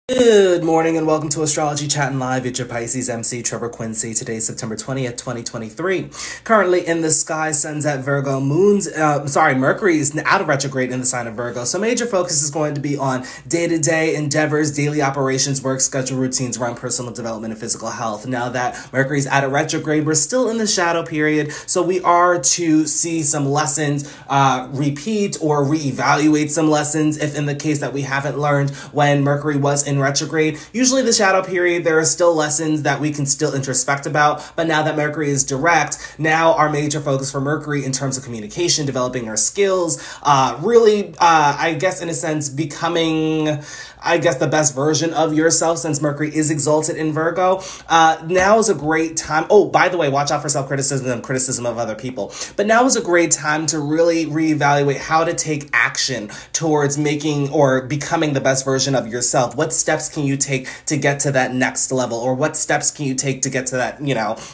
Good morning and welcome to Astrology Chatting Live. It's your Pisces MC, Trevor Quincy. Today's September 20th, 2023. Currently in the sky, sun's at Virgo, Mercury is out of retrograde in the sign of Virgo. So major focus is going to be on day-to-day endeavors, daily operations, work schedule, routines around personal development and physical health. Now that Mercury's out of retrograde, we're still in the shadow period. So we are to see some lessons repeat or reevaluate some lessons if in the case that we haven't learned when Mercury was in retrograde. Usually the shadow period, there are still lessons that we can still introspect about, but now that Mercury is direct, now our major focus for Mercury in terms of communication, developing our skills, I guess in a sense, becoming the best version of yourself since Mercury is exalted in Virgo. Now is a great time. Oh, by the way, watch out for self-criticism and criticism of other people. But now is a great time to really reevaluate how to take action towards making or becoming the best version of yourself. What steps can you take to get to that next level? Or what steps can you take to get to that,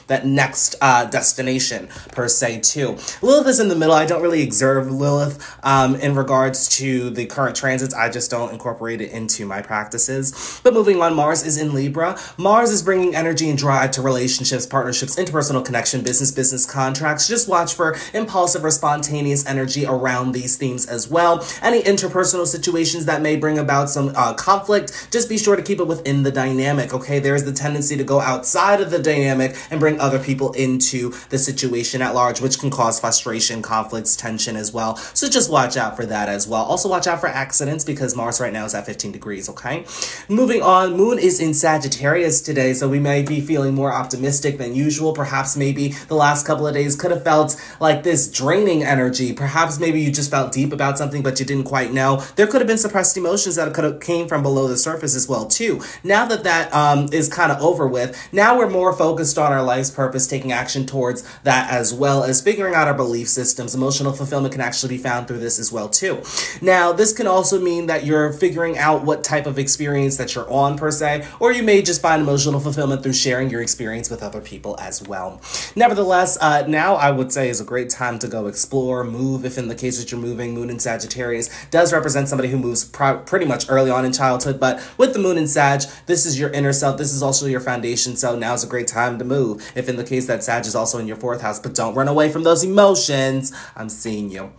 that next destination per se too. Lilith is in the middle. I don't really observe Lilith in regards to the current transits. I just don't incorporate it into my practices. But moving on, Mars is in Libra. Mars is bringing energy and drive to relationships, partnerships, interpersonal connection, business contracts. Just watch for impulsive or spontaneous energy around these themes as well. Any interpersonal situations that may bring about some conflict, just be sure to keep it within the dynamic, okay? There's the tendency to go outside of the dynamic and bring other people into the situation at large, which can cause frustration, conflicts, tension as well. So just watch out for that as well. Also watch out for accidents because Mars right now is at 15 degrees, okay? Moving on, Moon is in Sagittarius today, so we may be feeling more optimistic than usual. Perhaps maybe the last couple of days could have felt like this draining energy. Perhaps maybe you just felt deep about something, but you didn't quite know. There could have been suppressed emotions that could have came from below the surface as well, too. Now that that is kind of over with, now we're more focused on our life's purpose, taking action towards that as well as figuring out our belief systems. Emotional fulfillment can actually be found through this as well, too. Now, this can also mean that you're figuring out what type of experience that you're on per se, or you may just find emotional fulfillment through sharing your experience with other people as well. Nevertheless, now I would say is a great time to go explore, move. If in the case that you're moving, Moon in Sagittarius does represent somebody who moves pretty much early on in childhood, but with the Moon in Sag, this is your inner self. This is also your foundation. So now is a great time to move. If in the case that Sag is also in your fourth house, but don't run away from those emotions. I'm seeing you.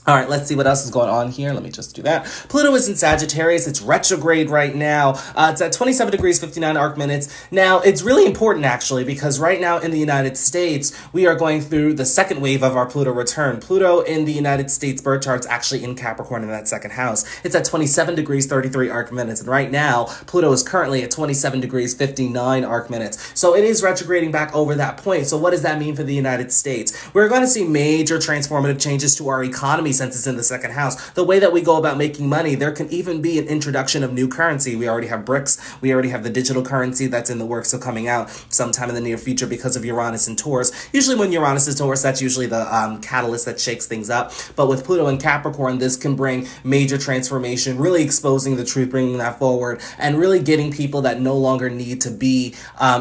All right, let's see what else is going on here. Let me just do that. Pluto is in Sagittarius. It's retrograde right now. It's at 27 degrees, 59 arc minutes. Now, it's really important, actually, because right now in the United States, we are going through the second wave of our Pluto return. Pluto in the United States birth chart's actually in Capricorn in that second house. It's at 27 degrees, 33 arc minutes. And right now, Pluto is currently at 27 degrees, 59 arc minutes. So it is retrograding back over that point. So what does that mean for the United States? We're going to see major transformative changes to our economy since it's in the second house. The way that we go about making money, there can even be an introduction of new currency. We already have BRICS. We already have the digital currency that's in the works of coming out sometime in the near future because of Uranus and Taurus. Usually when Uranus is Taurus, that's usually the catalyst that shakes things up. But with Pluto and Capricorn, this can bring major transformation, really exposing the truth, bringing that forward, and really getting people that no longer need to be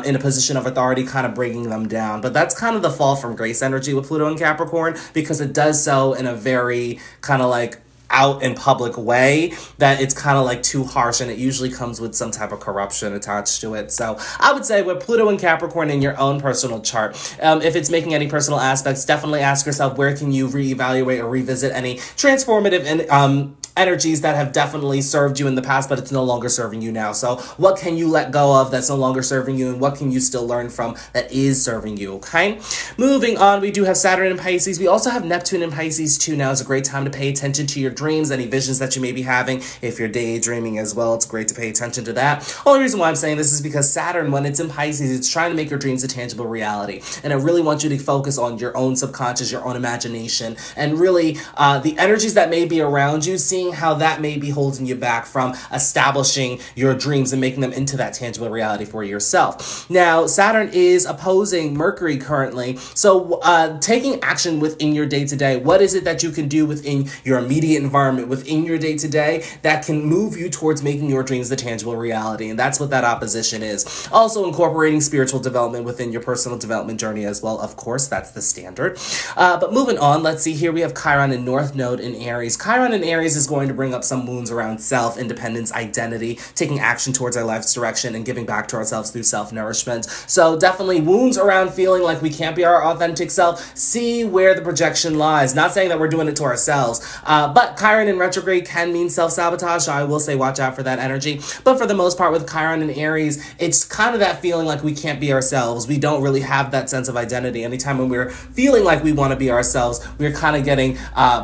in a position of authority, kind of bringing them down. But that's kind of the fall from grace energy with Pluto and Capricorn because it does so in a very kind of like out in public way that it's kind of like too harsh, and it usually comes with some type of corruption attached to it. So I would say with Pluto and Capricorn in your own personal chart, if it's making any personal aspects, definitely ask yourself where can you reevaluate or revisit any transformative and energies that have definitely served you in the past, but it's no longer serving you now. So what can you let go of that's no longer serving you, and what can you still learn from that is serving you, okay? Moving on, we do have Saturn in Pisces. We also have Neptune in Pisces too. Now is a great time to pay attention to your dreams, any visions that you may be having. If you're daydreaming as well, it's great to pay attention to that. Only reason why I'm saying this is because Saturn, when it's in Pisces, it's trying to make your dreams a tangible reality. And I really want you to focus on your own subconscious, your own imagination, and really the energies that may be around you, seeing how that may be holding you back from establishing your dreams and making them into that tangible reality for yourself. Now, Saturn is opposing Mercury currently. So taking action within your day-to-day, what is it that you can do within your immediate environment, within your day-to-day, that can move you towards making your dreams the tangible reality? And that's what that opposition is. Also incorporating spiritual development within your personal development journey as well. Of course, that's the standard. But moving on, let's see here. We have Chiron and North Node in Aries. Chiron in Aries is going going to bring up some wounds around self, independence, identity, taking action towards our life's direction, and giving back to ourselves through self-nourishment. So definitely wounds around feeling like we can't be our authentic self. See where the projection lies. Not saying that we're doing it to ourselves, but Chiron in retrograde can mean self-sabotage, so I will say watch out for that energy. But for the most part with Chiron in Aries, it's kind of that feeling like we can't be ourselves. We don't really have that sense of identity. Anytime when we're feeling like we want to be ourselves, we're kind of getting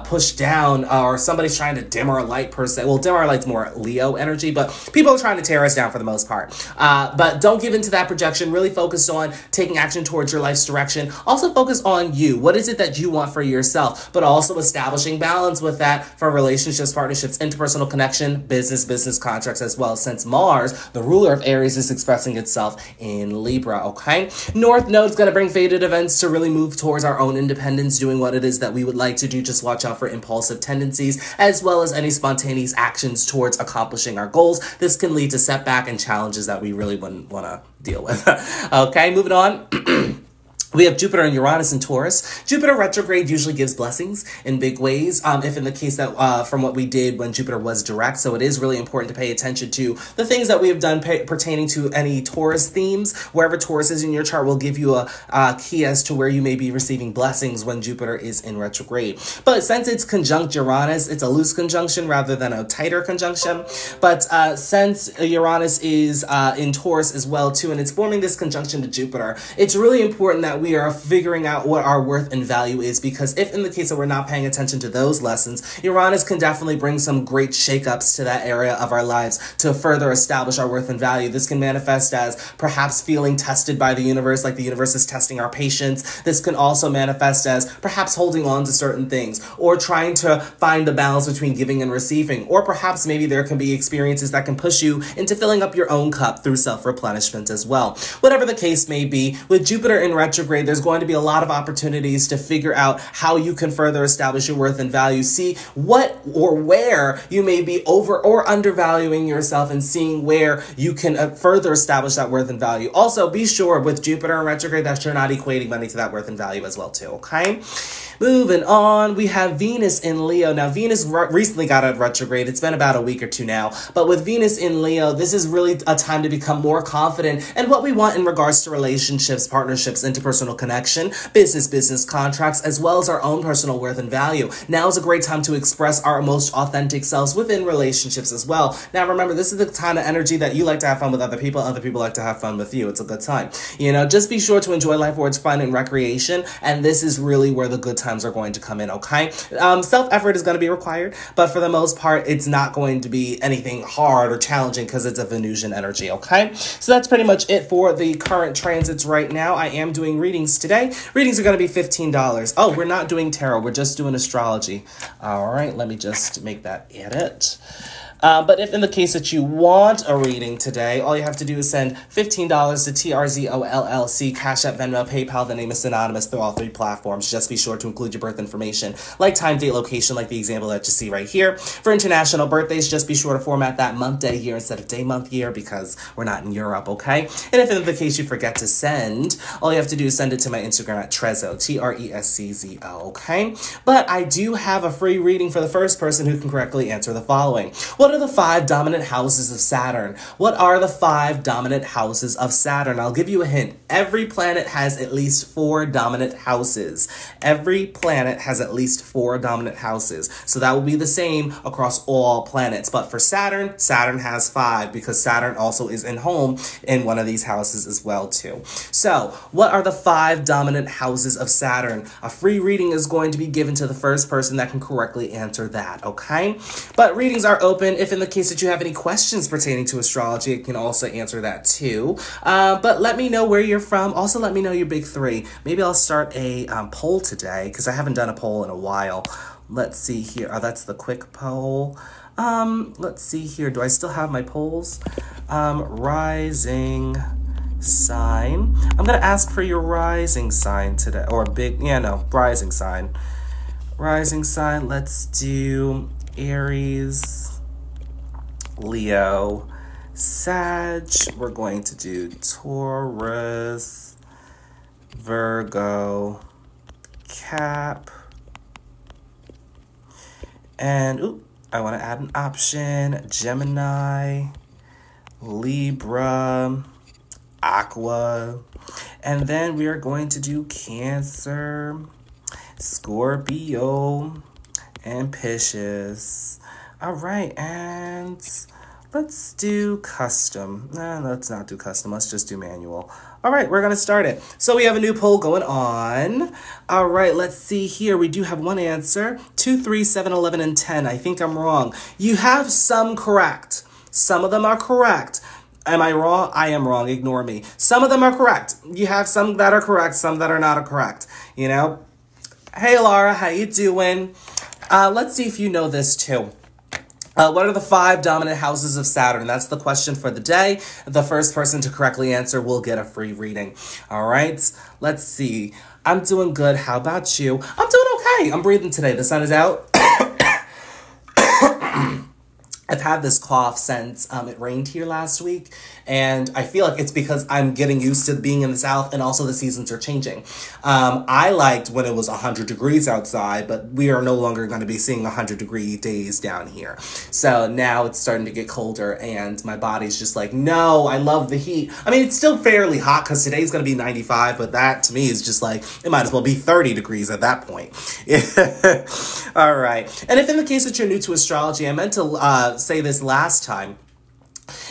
pushed down, or somebody's trying to dim our light per se. Well, dim our light's more Leo energy, but people are trying to tear us down for the most part. But don't give into that projection. Really focus on taking action towards your life's direction. Also focus on you. What is it that you want for yourself? But also establishing balance with that for relationships, partnerships, interpersonal connection, business contracts as well, since Mars, the ruler of Aries, is expressing itself in Libra, okay? North Node is going to bring fated events to really move towards our own independence, doing what it is that we would like to do. Just watch out for impulsive tendencies, as well as any spontaneous actions towards accomplishing our goals. This can lead to setback and challenges that we really wouldn't want to deal with. Okay, moving on. We have Jupiter and Uranus in Taurus. Jupiter retrograde usually gives blessings in big ways, if in the case that from what we did when Jupiter was direct. So it is really important to pay attention to the things that we have done pertaining to any Taurus themes. Wherever Taurus is in your chart will give you a key as to where you may be receiving blessings when Jupiter is in retrograde. But since it's conjunct Uranus, it's a loose conjunction rather than a tighter conjunction. But since Uranus is in Taurus as well too, and it's forming this conjunction to Jupiter, it's really important that we are figuring out what our worth and value is, because if in the case that we're not paying attention to those lessons, Uranus can definitely bring some great shakeups to that area of our lives to further establish our worth and value. This can manifest as perhaps feeling tested by the universe, like the universe is testing our patience. This can also manifest as perhaps holding on to certain things, or trying to find the balance between giving and receiving, or perhaps maybe there can be experiences that can push you into filling up your own cup through self-replenishment as well. Whatever the case may be, with Jupiter in retrograde, there's going to be a lot of opportunities to figure out how you can further establish your worth and value. See what or where you may be over or undervaluing yourself, and seeing where you can further establish that worth and value. Also, be sure with Jupiter in retrograde that you're not equating money to that worth and value as well too, okay? Moving on, we have Venus in Leo. Now, Venus recently got out of retrograde. It's been about a week or two now. But with Venus in Leo, this is really a time to become more confident in what we want in regards to relationships, partnerships, interpersonal connection, business contracts, as well as our own personal worth and value. Now is a great time to express our most authentic selves within relationships as well. Now, remember, this is the kind of energy that you like to have fun with other people like to have fun with you. It's a good time. You know, just be sure to enjoy life where it's fun and recreation, and this is really where the good times are going to come in, okay? Self-effort is going to be required, but for the most part, it's not going to be anything hard or challenging because it's a Venusian energy, okay? So that's pretty much it for the current transits right now. I am doing readings today. Readings are going to be $15. Oh, we're not doing tarot. We're just doing astrology. All right, let me just make that edit. But if in the case that you want a reading today, all you have to do is send $15 to TRZO LLC, Cash App, Venmo, PayPal. The name is synonymous through all three platforms. Just be sure to include your birth information, like time, date, location, like the example that you see right here. For international birthdays, just be sure to format that month, day, year instead of day, month, year, because we're not in Europe, okay? And if in the case you forget to send, all you have to do is send it to my Instagram at TRZO, TRESCZO, okay? But I do have a free reading for the first person who can correctly answer the following. What are the 5 dominant houses of Saturn? What are the 5 dominant houses of Saturn? I'll give you a hint. Every planet has at least 4 dominant houses. Every planet has at least 4 dominant houses. So that will be the same across all planets. But for Saturn, Saturn has 5 because Saturn also is in home in one of these houses as well too. So what are the 5 dominant houses of Saturn? A free reading is going to be given to the first person that can correctly answer that, okay? But readings are open. If in the case that you have any questions pertaining to astrology, it can also answer that too. But let me know where you're from. Also, let me know your big 3. Maybe I'll start a poll today because I haven't done a poll in a while. Let's see here. Oh, that's the quick poll. Let's see here. Do I still have my polls? Rising sign. I'm going to ask for your rising sign today. Or rising sign. Rising sign. Let's do Aries, Leo, Sag. We're going to do Taurus, Virgo, Cap, and I want to add an option. Gemini, Libra, Aqua. And then we are going to do Cancer, Scorpio, and Pisces. All right, and let's do custom. Let's not do custom. Let's just do manual. All right, we're going to start it. So we have a new poll going on. All right, let's see here. We do have one answer. 2, 3, 7, 11, and 10. I think I'm wrong. You have some correct. Some of them are correct. Am I wrong? I am wrong. Ignore me. Some of them are correct. You have some that are correct, some that are not correct. You know? Hey, Laura, how you doing? Let's see if you know this too. What are the 5 dominant houses of Saturn? That's the question for the day. The first person to correctly answer will get a free reading. All right, let's see. I'm doing good. How about you? I'm doing okay. I'm breathing today. The sun is out. I've had this cough since it rained here last week, and I feel like it's because I'm getting used to being in the South, and also the seasons are changing. I liked when it was 100 degrees outside, but we are no longer going to be seeing 100-degree days down here. So now it's starting to get colder, and my body's just like, no, I love the heat. I mean, it's still fairly hot because today's going to be 95, but that to me is just like, it might as well be 30 degrees at that point. All right. And if in the case that you're new to astrology, I meant to say this last time.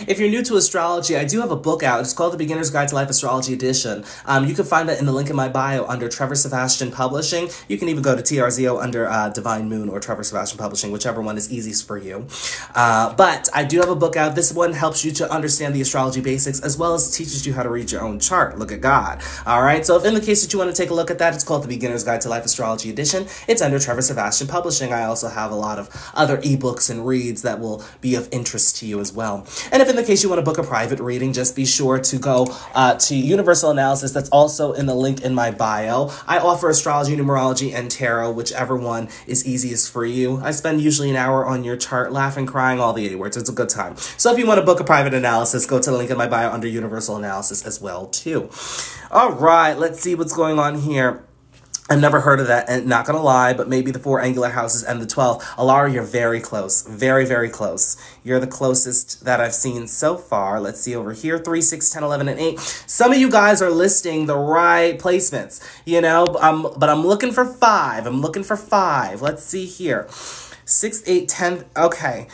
If you're new to astrology, I do have a book out. It's called The Beginner's Guide to Life Astrology Edition. You can find that in the link in my bio under Trevor Sebastian Publishing. You can even go to TRZO under Divine Moon or Trevor Sebastian Publishing, whichever one is easiest for you. But I do have a book out. This one helps you to understand the astrology basics as well as teaches you how to read your own chart. Look at God. All right. So if in the case that you want to take a look at that, it's called The Beginner's Guide to Life Astrology Edition. It's under Trevor Sebastian Publishing. I also have a lot of other ebooks and reads that will be of interest to you as well. And if in the case you want to book a private reading, just be sure to go to Universal Analysis. That's also in the link in my bio. I offer astrology, numerology, and tarot, whichever one is easiest for you. I spend usually an hour on your chart, laughing, crying, all the A words. It's a good time. So if you want to book a private analysis, go to the link in my bio under Universal Analysis as well, too. All right, let's see what's going on here. I've never heard of that, and not gonna lie, but maybe the 4 angular houses and the 12. Alara, you're very close. Very, very close. You're the closest that I've seen so far. Let's see over here. 3, 6, 10, 11, and 8. Some of you guys are listing the right placements, you know, but I'm looking for 5. I'm looking for 5. Let's see here. 6, 8, 10. Okay.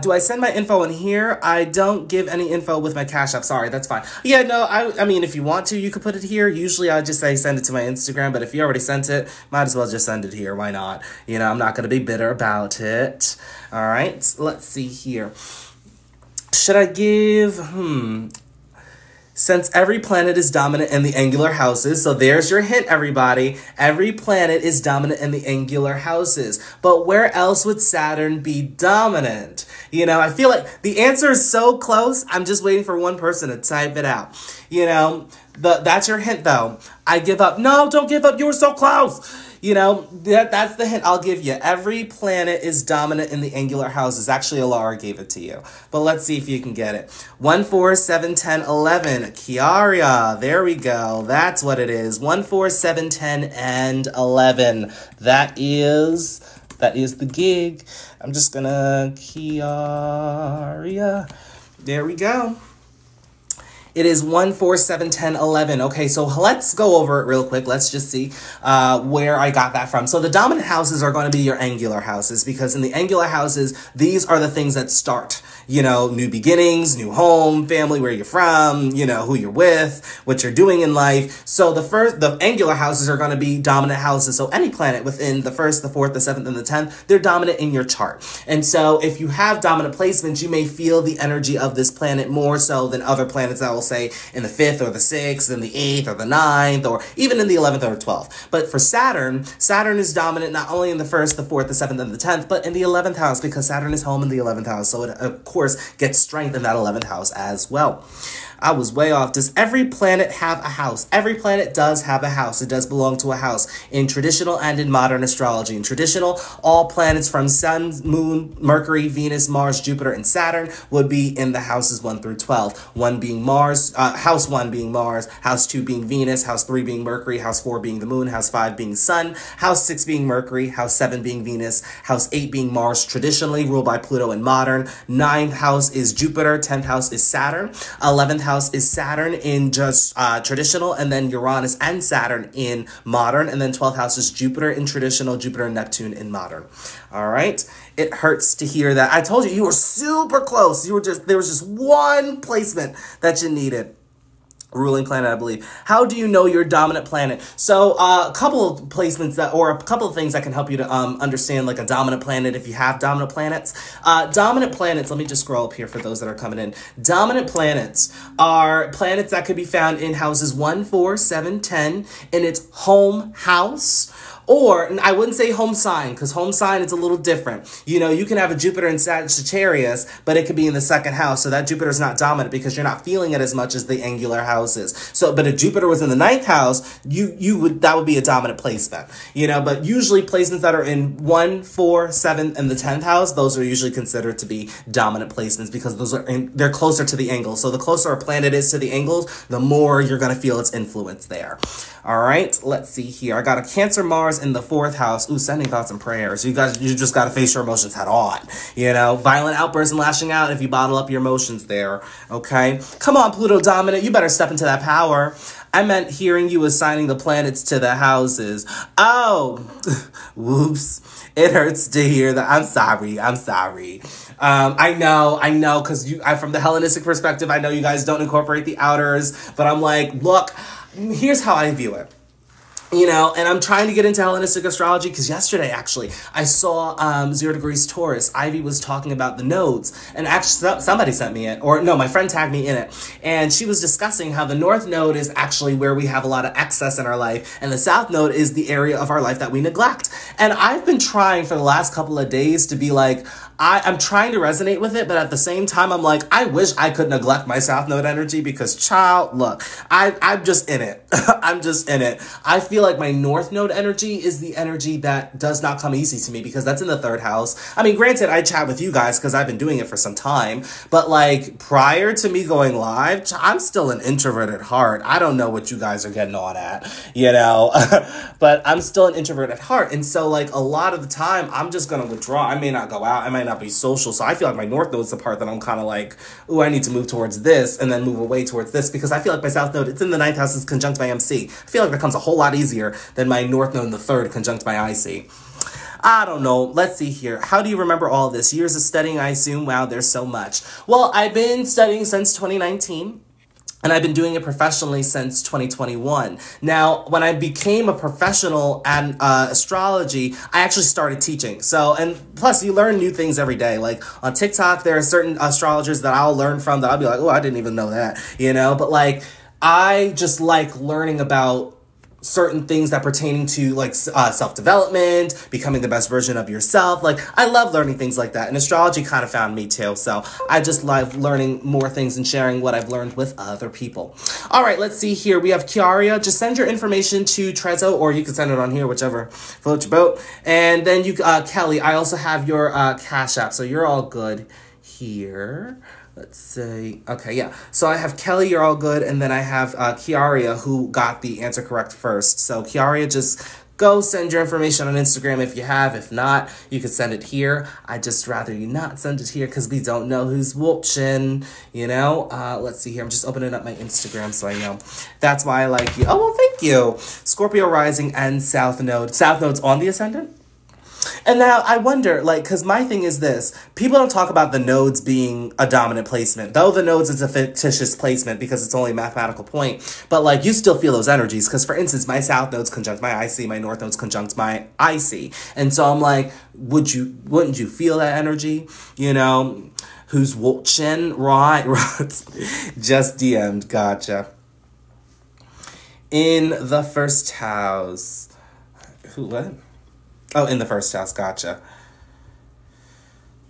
Do I send my info in here? I don't give any info with my Cash App. Sorry, that's fine. Yeah, no, I mean, if you want to, you could put it here. Usually I just say send it to my Instagram, but if you already sent it, might as well just send it here. Why not? You know, I'm not going to be bitter about it. All right, let's see here. Should I give, Since every planet is dominant in the angular houses, so there's your hint, everybody. Every planet is dominant in the angular houses. But where else would Saturn be dominant? You know, I feel like the answer is so close. I'm just waiting for one person to type it out. You know, that's your hint, though. I give up. No, don't give up. You were so close. You know, that's the hint I'll give you. Every planet is dominant in the angular houses. Actually, Alara gave it to you. But let's see if you can get it. 1, 4, 7, 10, 11. Kiaria. There we go. That's what it is. 1, 4, 7, 10, and 11. That is the gig. I'm just gonna Kiaria. There we go. It is 1, 4, 7, 10, 11. Okay, so let's go over it real quick. Let's just see where I got that from. So the dominant houses are going to be your angular houses, because in the angular houses, these are the things that start. You know, new beginnings, new home, family, where you're from, you know, who you're with, what you're doing in life. So the angular houses are going to be dominant houses. So any planet within the 1st, the 4th, the 7th, and the 10th, they're dominant in your chart. And so if you have dominant placements, you may feel the energy of this planet more so than other planets that will say in the 5th or the 6th, and the 8th or the 9th, or even in the 11th or 12th. But for Saturn is dominant not only in the 1st, the 4th, the 7th, and the 10th, but in the 11th house, because Saturn is home in the 11th house. So it, of course, gets strength in that 11th house as well. I was way off. Does every planet have a house? Every planet does have a house. It does belong to a house in traditional and in modern astrology. In traditional, all planets from Sun, Moon, Mercury, Venus, Mars, Jupiter, and Saturn would be in the houses 1 through 12. 1 being Mars, Mars, house 1 being Mars, house 2 being Venus, house 3 being Mercury, house 4 being the moon, house 5 being Sun, house 6 being Mercury, house 7 being Venus, house 8 being Mars, traditionally ruled by Pluto in modern. 9th house is Jupiter, 10th house is Saturn, 11th house is Saturn in just traditional, and then Uranus and Saturn in modern, and then 12th house is Jupiter in traditional, Jupiter and Neptune in modern. All right. It hurts to hear that. I told you, you were super close. There was just one placement that you needed. Ruling planet, I believe. How do you know your dominant planet? So a couple of placements or a couple of things that can help you to understand like a dominant planet if you have dominant planets. Dominant planets, let me just scroll up here for those that are coming in. Dominant planets are planets that could be found in houses 1, 4, 7, 10 in its home house. Or, I wouldn't say home sign, because home sign is a little different. You know, you can have a Jupiter in Sagittarius, but it could be in the 2nd house. So that Jupiter is not dominant because you're not feeling it as much as the angular houses. So, but if Jupiter was in the 9th house, that would be a dominant placement. You know, but usually placements that are in 1, 4, 7, and the 10th house, those are usually considered to be dominant placements because they're closer to the angles. So the closer a planet is to the angles, the more you're going to feel its influence there. All right, let's see here. I got a Cancer Mars in the 4th house. Ooh, sending thoughts and prayers. You just got to face your emotions head on. You know, violent outbursts and lashing out if you bottle up your emotions there. Okay, come on, Pluto dominant. You better step into that power. I meant hearing you assigning the planets to the houses. Oh, whoops. It hurts to hear that. I'm sorry. I know, because from the Hellenistic perspective, I know you guys don't incorporate the outers, but I'm like, look, here's how I view it. You know, and I'm trying to get into Hellenistic astrology because yesterday, actually, I saw 0 degrees Taurus. Ivy was talking about the nodes, and actually somebody sent me it, or no, my friend tagged me in it, and she was discussing how the North Node is actually where we have a lot of excess in our life, and the South Node is the area of our life that we neglect. And I've been trying for the last couple of days to be like, I'm trying to resonate with it, but at the same time, I'm like, I wish I could neglect my South Node energy because, child, look, I'm just in it. I'm just in it. I feel like my North Node energy is the energy that does not come easy to me because that's in the 3rd house. I mean, granted, I chat with you guys because I've been doing it for some time, but like prior to me going live, I'm still an introvert at heart. I don't know what you guys are getting on at, you know, but I'm still an introvert at heart. And so like a lot of the time, I'm just going to withdraw. I may not go out. I might not be social. So I feel like my North Node is the part that I'm kind of like, ooh, I need to move towards this and then move away towards this because I feel like my South Node, it's in the 9th house, is conjunct my MC. I feel like that comes a whole lot easier than my North Node in the 3rd conjunct my IC. I don't know. Let's see here. How do you remember all this? Years of studying, I assume. Wow, there's so much. Well, I've been studying since 2019. And I've been doing it professionally since 2021. Now, when I became a professional at astrology, I actually started teaching. So, and plus you learn new things every day. Like on TikTok, there are certain astrologers that I'll learn from that I'll be like, oh, I didn't even know that, you know? But like, I just like learning about certain things that pertaining to like self-development, becoming the best version of yourself. Like I love learning things like that, and astrology kind of found me too. So I just love learning more things and sharing what I've learned with other people. All right, let's see here. We have Kiaria. Just send your information to TRZO, or you can send it on here, whichever floats your boat. And then you, Kelly, I also have your Cash App, so you're all good here. Let's see. Okay, yeah. So I have Kelly, you're all good. And then I have Kiaria, who got the answer correct first. So Kiaria, just go send your information on Instagram if you have. If not, you can send it here. I just rather you not send it here because we don't know who's watching, you know? Let's see here. I'm just opening up my Instagram so I know. That's why I like you. Oh, well, thank you. Scorpio rising and South Node. South Node's on the ascendant? And now I wonder, like, because my thing is this, people don't talk about the nodes being a dominant placement, though the nodes is a fictitious placement because it's only a mathematical point, but like you still feel those energies because, for instance, my South nodes conjunct my IC, my North nodes conjunct my IC, and so I'm like, wouldn't you feel that energy, you know? Who's watching? Right. Just DM'd, gotcha. In the 1st house. What? Oh, in the 1st house, gotcha.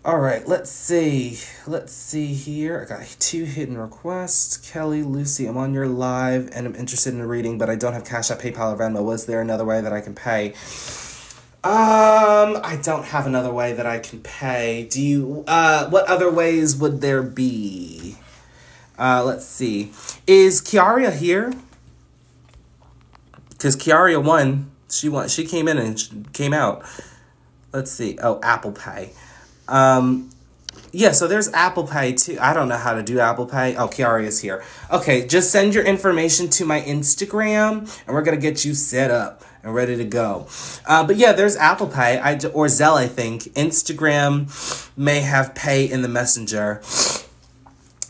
All right, let's see. Let's see here. I got 2 hidden requests. Kelly, Lucy, I'm on your live, and I'm interested in a reading, but I don't have Cash App, PayPal, or Venmo. Was there another way that I can pay? I don't have another way that I can pay. Do you, what other ways would there be? Let's see. Is Kiaria here? Because Kiaria won. She came in and came out. Let's see. Oh, Apple Pay. Yeah, so there's Apple Pay too. I don't know how to do Apple Pay. Oh, Kiaria's here. Okay, just send your information to my Instagram, and we're going to get you set up and ready to go. But yeah, there's Apple Pay or Zelle, I think. Instagram may have Pay in the Messenger.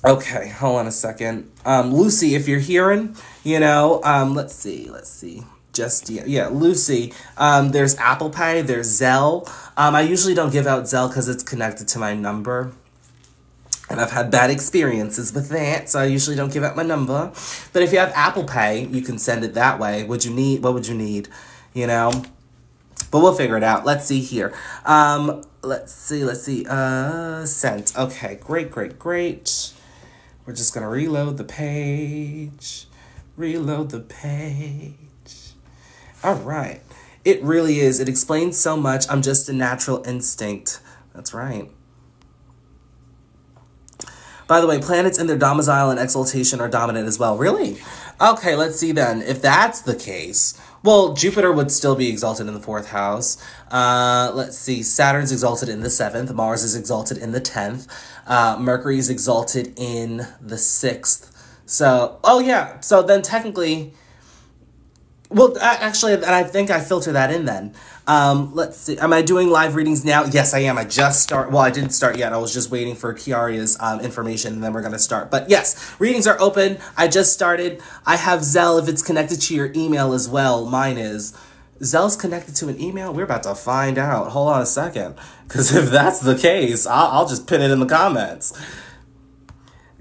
Okay, hold on a second. Lucy, if you're hearing, let's see. Yeah, Lucy. There's Apple Pay, there's Zelle. I usually don't give out Zelle because it's connected to my number. And I've had bad experiences with that, so I usually don't give out my number. But if you have Apple Pay, you can send it that way. What would you need? But we'll figure it out. Let's see here. Let's see. Sent. Okay, great. We're just gonna reload the page. All right. It really is. It explains so much. I'm just a natural instinct. That's right. By the way, planets in their domicile and exaltation are dominant as well. Really? Okay, let's see then. If that's the case, well, Jupiter would still be exalted in the 4th house. Let's see. Saturn's exalted in the 7th. Mars is exalted in the 10th. Mercury is exalted in the 6th. So, oh yeah. So then technically... Well, actually, and I think I filter that in then. Let's see. Am I doing live readings now? Yes, I am. I didn't start yet. I was just waiting for Kiaria's information, and then we're going to start. But yes, readings are open. I just started. I have Zelle if it's connected to your email as well. Mine is. Zelle's connected to an email? We're about to find out. Hold on a second. Because if that's the case, I'll just pin it in the comments.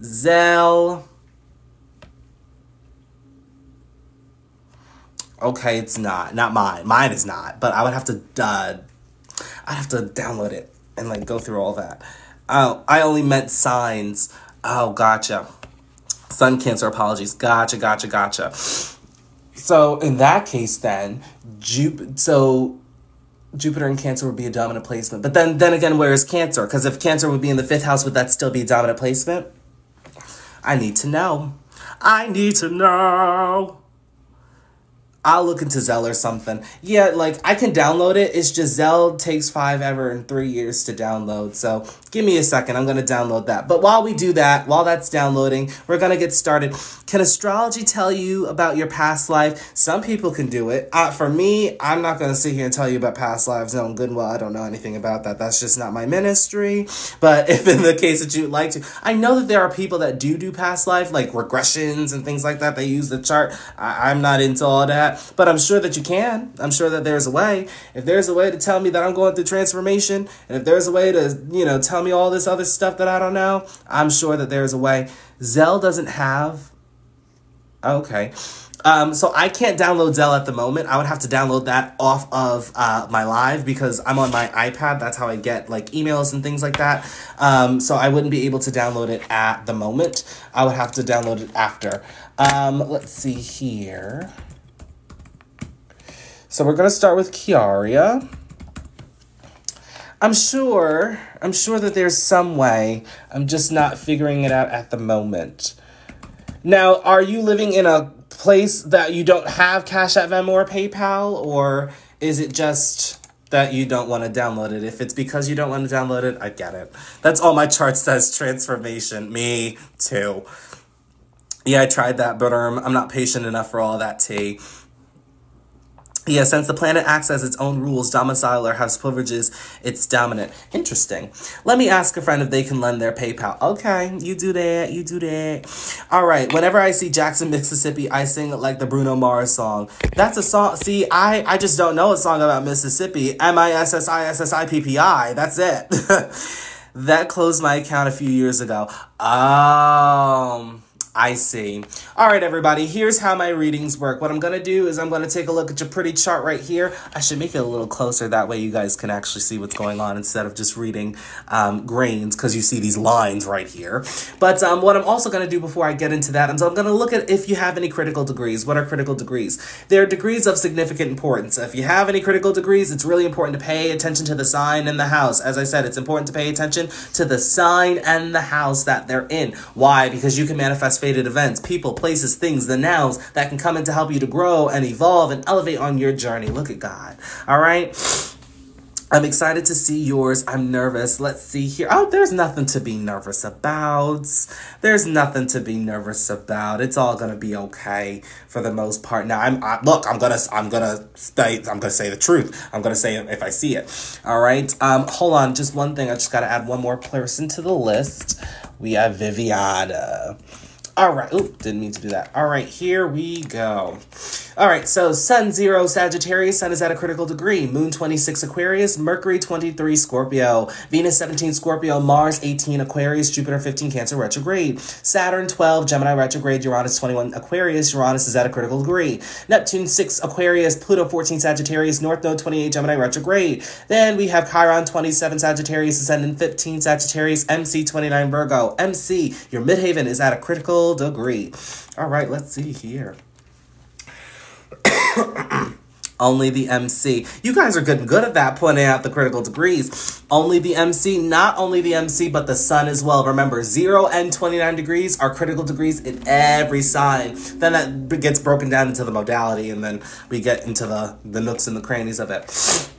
Zelle... Okay, it's not mine. Mine is not, but I would have to, download it and go through all that. Oh, I only meant signs. Oh, gotcha. Sun Cancer, apologies. Gotcha. So in that case, then Jupiter in Cancer would be a dominant placement. But then again, where is Cancer? Because if Cancer would be in the 5th house, would that still be a dominant placement? I need to know. I'll look into Zelle or something. Yeah, I can download it. It's just Zelle takes 5 ever and 3 years to download. So give me a second. I'm going to download that. But while we do that, while that's downloading, we're going to get started. Can astrology tell you about your past life? Some people can do it. For me, I'm not going to sit here and tell you about past lives. Knowing good and well, I don't know anything about that. That's just not my ministry. But if in the case that you'd like to, I know that there are people that do past life, like regressions and things like that. They use the chart. I'm not into all that. But I'm sure that you can. I'm sure that there's a way. If there's a way to tell me that I'm going through transformation, and if there's a way to, tell me all this other stuff that I don't know, I'm sure that there's a way. Zelle doesn't have... Okay. So I can't download Zelle at the moment. I would have to download that off of my live because I'm on my iPad. That's how I get emails and things like that. So I wouldn't be able to download it at the moment. I would have to download it after. Let's see here. So we're going to start with Kiaria. I'm sure that there's some way. I'm just not figuring it out at the moment. Now, are you living in a place that you don't have Cash App, Venmo, or PayPal? Or is it just that you don't want to download it? If it's because you don't want to download it, I get it. That's all my chart says, transformation. Me too. Yeah, I tried that, but I'm not patient enough for all that tea. Yeah, since the planet acts as its own rules, domicile, or has privileges, it's dominant. Interesting. Let me ask a friend if they can lend their PayPal. Okay, you do that. All right, whenever I see Jackson, Mississippi, I sing like the Bruno Mars song. That's a song. See, I just don't know a song about Mississippi. Mississippi. That's it. That closed my account a few years ago. I see. All right, everybody, here's how my readings work. What I'm going to do is I'm going to take a look at your pretty chart right here. I should make it a little closer. That way you guys can actually see what's going on instead of just reading grains, because you see these lines right here. But what I'm also going to do before I get into that is I'm going to look at if you have any critical degrees. What are critical degrees? They're degrees of significant importance. If you have any critical degrees, it's really important to pay attention to the sign and the house. As I said, it's important to pay attention to the sign and the house that they're in. Why? Because you can manifest fated events, people, places, things, the nouns that can come in to help you to grow and evolve and elevate on your journey. Look at God. All right. I'm excited to see yours. I'm nervous. Let's see here. Oh, there's nothing to be nervous about. There's nothing to be nervous about. It's all gonna be okay for the most part. Now, I'm gonna say the truth. I'm gonna say it if I see it. All right. Hold on, just one thing. I just gotta add one more person to the list. We have Viviana. All right. Oop, didn't mean to do that. All right, here we go. All right, so Sun 0 Sagittarius, Sun is at a critical degree. Moon 26 Aquarius, Mercury 23 Scorpio, Venus 17 Scorpio, Mars 18 Aquarius, Jupiter 15 Cancer retrograde, Saturn 12 Gemini retrograde, Uranus 21 Aquarius, Uranus is at a critical degree. Neptune 6 Aquarius, Pluto 14 Sagittarius, North Node 28 Gemini retrograde. Then we have Chiron 27 Sagittarius, Ascendant 15 Sagittarius, MC 29 Virgo. MC, your midhaven is at a critical degree. All right, let's see here. Only the MC. You guys are good at that, pointing out the critical degrees. Only the MC, not only the MC, but the sun as well. Remember, 0 and 29 degrees are critical degrees in every sign. Then that gets broken down into the modality, and then we get into the nooks and the crannies of it.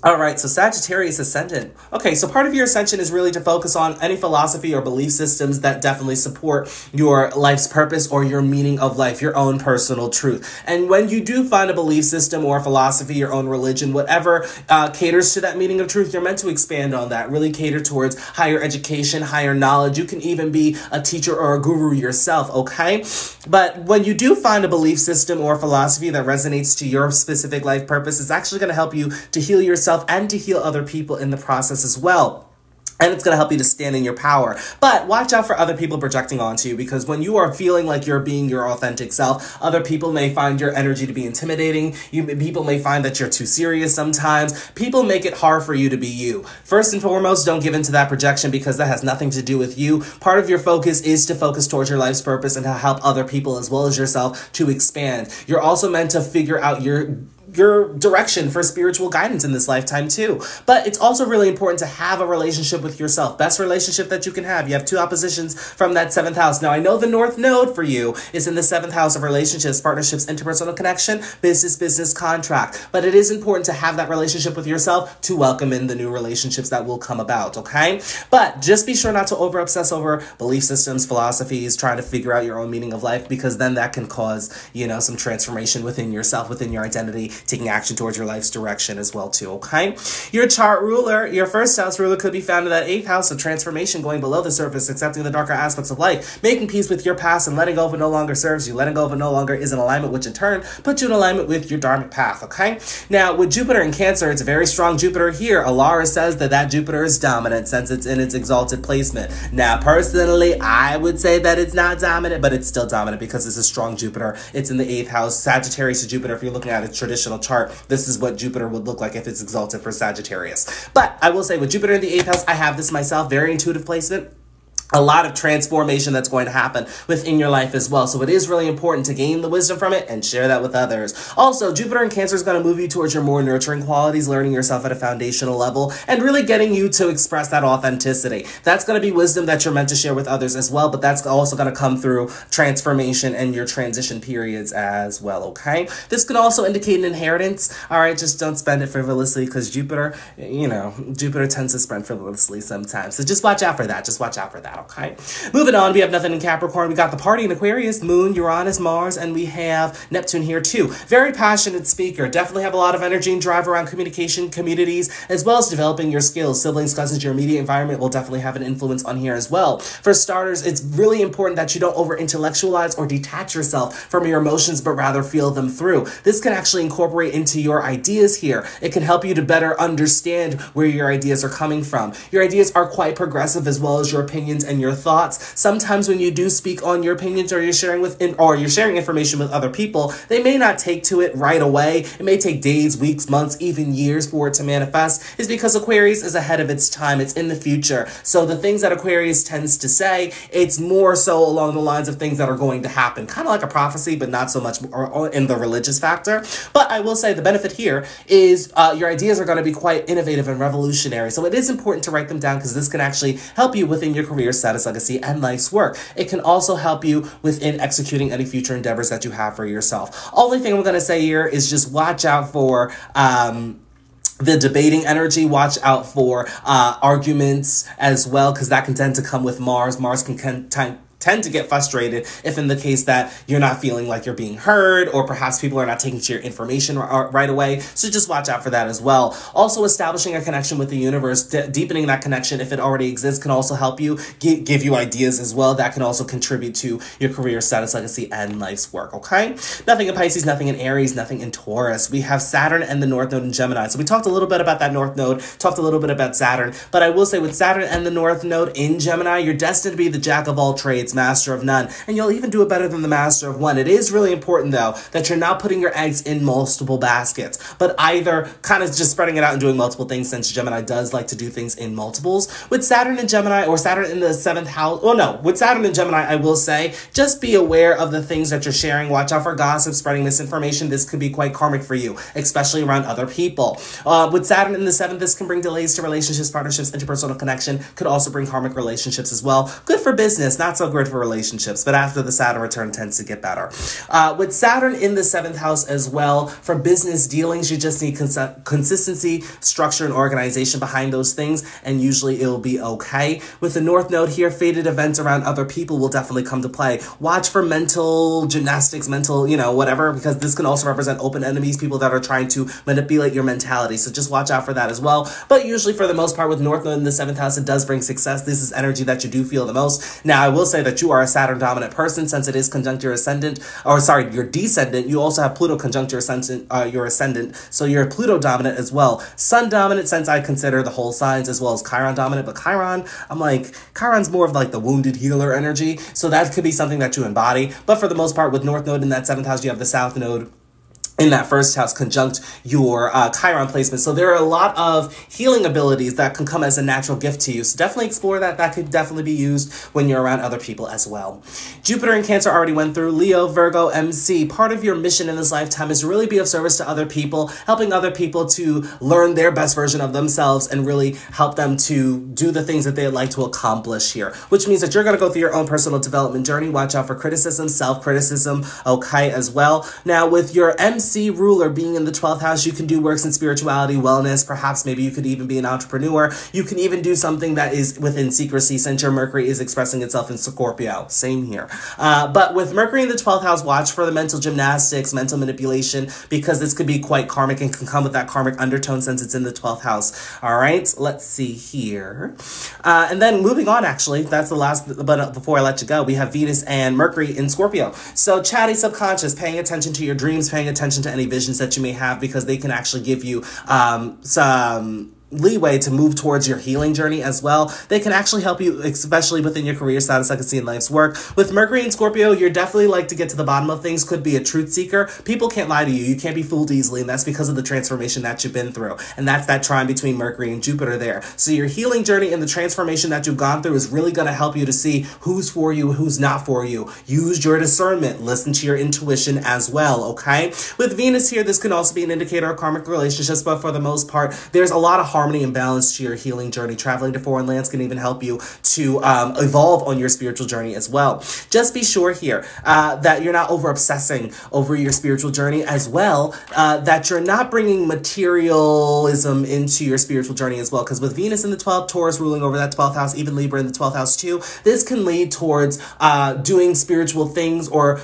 All right, so Sagittarius Ascendant. Okay, so part of your ascension is really to focus on any philosophy or belief systems that definitely support your life's purpose or your meaning of life, your own personal truth. And when you do find a belief system or philosophy, your own religion, whatever caters to that meaning of truth, you're meant to expand on that, really cater towards higher education, higher knowledge. You can even be a teacher or a guru yourself, okay? But when you do find a belief system or philosophy that resonates to your specific life purpose, it's actually going to help you to heal yourself and to heal other people in the process as well. And it's going to help you to stand in your power. But watch out for other people projecting onto you, because when you are feeling like you're being your authentic self, other people may find your energy to be intimidating. People may find that you're too serious sometimes. People make it hard for you to be you. First and foremost, don't give in to that projection, because that has nothing to do with you. Part of your focus is to focus towards your life's purpose and to help other people as well as yourself to expand. You're also meant to figure out your direction for spiritual guidance in this lifetime too. But it's also really important to have a relationship with yourself. Best relationship that you can have. You have two oppositions from that 7th house. Now, I know the North Node for you is in the 7th house of relationships, partnerships, interpersonal connection, business contract. But it is important to have that relationship with yourself to welcome in the new relationships that will come about, okay? But just be sure not to over-obsess over belief systems, philosophies, trying to figure out your own meaning of life, because then that can cause, some transformation within yourself, within your identity, taking action towards your life's direction as well too, okay? Your chart ruler, your first house ruler, could be found in that 8th house of transformation, going below the surface, accepting the darker aspects of life, making peace with your past and letting go of what no longer serves you. Letting go of what no longer is in alignment, which in turn puts you in alignment with your dharmic path, okay? Now, with Jupiter in Cancer, it's a very strong Jupiter here. Alara says that Jupiter is dominant since it's in its exalted placement. Now, personally, I would say that it's not dominant, but it's still dominant because it's a strong Jupiter. It's in the 8th house. Sagittarius to Jupiter, if you're looking at a traditional chart, this is what Jupiter would look like if it's exalted for Sagittarius. But I will say, with Jupiter in the 8th house, I have this myself, very intuitive placement. A lot of transformation that's going to happen within your life as well. So it is really important to gain the wisdom from it and share that with others. Also, Jupiter in Cancer is going to move you towards your more nurturing qualities, learning yourself at a foundational level, and really getting you to express that authenticity. That's going to be wisdom that you're meant to share with others as well, but that's also going to come through transformation and your transition periods as well, okay? This can also indicate an inheritance. All right, just don't spend it frivolously, because Jupiter, Jupiter tends to spend frivolously sometimes. So just watch out for that. Just watch out for that. Okay, moving on, we have nothing in Capricorn. We got the party in Aquarius, Moon, Uranus, Mars, and we have Neptune here too. Very passionate speaker. Definitely have a lot of energy and drive around communication, communities, as well as developing your skills. Siblings, cousins, your immediate environment will definitely have an influence on here as well. For starters, it's really important that you don't over-intellectualize or detach yourself from your emotions, but rather feel them through. This can actually incorporate into your ideas here. It can help you to better understand where your ideas are coming from. Your ideas are quite progressive, as well as your opinions and your thoughts. Sometimes when you do speak on your opinions or you're sharing information with other people, they may not take to it right away. It may take days, weeks, months, even years for it to manifest, is because Aquarius is ahead of its time. It's in the future. So the things that Aquarius tends to say, it's more so along the lines of things that are going to happen. Kind of like a prophecy, but not so much in the religious factor. But I will say the benefit here is your ideas are going to be quite innovative and revolutionary. So it is important to write them down because this can actually help you within your career, status, legacy, and life's work. It can also help you within executing any future endeavors that you have for yourself. Only thing I'm going to say here is just watch out for the debating energy. Watch out for arguments as well, because that can tend to come with Mars. Mars can tend to get frustrated if in the case that you're not feeling like you're being heard, or perhaps people are not taking to your information right away. So just watch out for that as well. Also, establishing a connection with the universe, deepening that connection if it already exists, can also help you give you ideas as well. That can also contribute to your career, status, legacy, and life's work, okay? Nothing in Pisces, nothing in Aries, nothing in Taurus. We have Saturn and the North Node in Gemini. So we talked a little bit about that North Node, talked a little bit about Saturn, but I will say with Saturn and the North Node in Gemini, you're destined to be the jack of all trades, master of none, and you'll even do it better than the master of one. It is really important, though, that you're not putting your eggs in multiple baskets, but either kind of just spreading it out and doing multiple things, since Gemini does like to do things in multiples. With Saturn in Gemini, or Saturn in the 7th house, with Saturn in Gemini, I will say, just be aware of the things that you're sharing. Watch out for gossip, spreading misinformation. This could be quite karmic for you, especially around other people. With Saturn in the 7th, this can bring delays to relationships, partnerships, interpersonal connection. Could also bring karmic relationships as well. Good for business, not so good for relationships, but after the Saturn return tends to get better. With Saturn in the 7th house as well, for business dealings, you just need consistency, structure, and organization behind those things, and usually it'll be okay. With the North Node here, fated events around other people will definitely come to play. Watch for mental gymnastics, mental, whatever, because this can also represent open enemies, people that are trying to manipulate your mentality. So just watch out for that as well. But usually, for the most part, with North Node in the 7th house, it does bring success. This is energy that you do feel the most. Now, I will say that you are a Saturn dominant person, since it is conjunct your ascendant, your descendant. You also have Pluto conjunct your ascendant, so you're Pluto dominant as well. Sun dominant, since I consider the whole signs, as well as Chiron dominant, but Chiron's more of like the wounded healer energy, so that could be something that you embody. But for the most part, with North Node in that 7th house, you have the South Node in that 1st house conjunct your Chiron placement. So there are a lot of healing abilities that can come as a natural gift to you. So definitely explore that. That could definitely be used when you're around other people as well. Jupiter in Cancer already went through. Leo, Virgo, MC. Part of your mission in this lifetime is to really be of service to other people, helping other people to learn their best version of themselves and really help them to do the things that they'd like to accomplish here, which means that you're going to go through your own personal development journey. Watch out for criticism, self-criticism, okay, as well. Now, with your MC ruler being in the 12th house, you can do works in spirituality, wellness. Perhaps maybe you could even be an entrepreneur. You can even do something that is within secrecy, since your Mercury is expressing itself in Scorpio. Same here. But with Mercury in the 12th house, watch for the mental gymnastics, mental manipulation, because this could be quite karmic and can come with that karmic undertone since it's in the 12th house. All right, let's see here. And then moving on, actually, that's the last, but before I let you go, we have Venus and Mercury in Scorpio. So chatty subconscious, paying attention to your dreams, paying attention to any visions that you may have, because they can actually give you some leeway to move towards your healing journey as well. They can actually help you, especially within your career, status, legacy, and life's work. With Mercury and Scorpio, you're definitely like to get to the bottom of things. Could be a truth seeker. People can't lie to you. You can't be fooled easily, and that's because of the transformation that you've been through. And that's that trine between Mercury and Jupiter there. So your healing journey and the transformation that you've gone through is really going to help you to see who's for you, who's not for you. Use your discernment. Listen to your intuition as well, okay? With Venus here, this can also be an indicator of karmic relationships, but for the most part, there's a lot of harmony and balance to your healing journey. Traveling to foreign lands can even help you to evolve on your spiritual journey as well. Just be sure here that you're not over obsessing over your spiritual journey as well, that you're not bringing materialism into your spiritual journey as well, because with Venus in the 12th, Taurus ruling over that 12th house, even Libra in the 12th house too, this can lead towards doing spiritual things or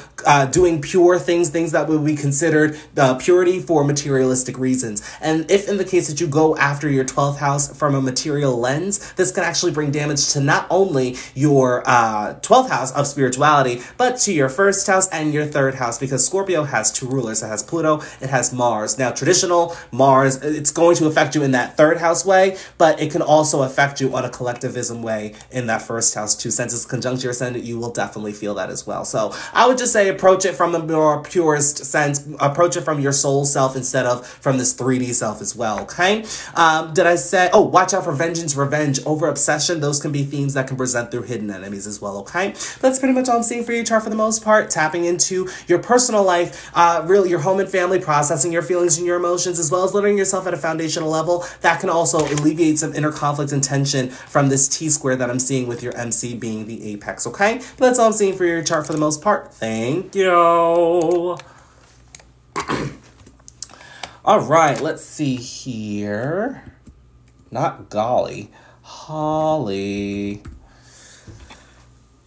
doing pure things that would be considered purity for materialistic reasons. And if in the case that you go after your 12th house from a material lens, this can actually bring damage to not only your 12th house of spirituality, but to your 1st house and your 3rd house, because Scorpio has 2 rulers. It has Pluto, it has Mars. Now, traditional Mars, it's going to affect you in that 3rd house way, but it can also affect you on a collectivism way in that 1st house too. Since it's conjunct your ascendant, you will definitely feel that as well. So I would just say approach it from the more purest sense, approach it from your soul self instead of from this 3D self as well, okay? Did I say, oh, watch out for vengeance, revenge, over obsession. Those can be themes that can present through hidden enemies as well, okay? That's pretty much all I'm seeing for your chart for the most part. Tapping into your personal life, really your home and family, processing your feelings and your emotions, as well as learning yourself at a foundational level. That can also alleviate some inner conflict and tension from this T-square that I'm seeing with your MC being the apex, okay? But that's all I'm seeing for your chart for the most part. Thank you. All right, let's see here. Not golly. Holly.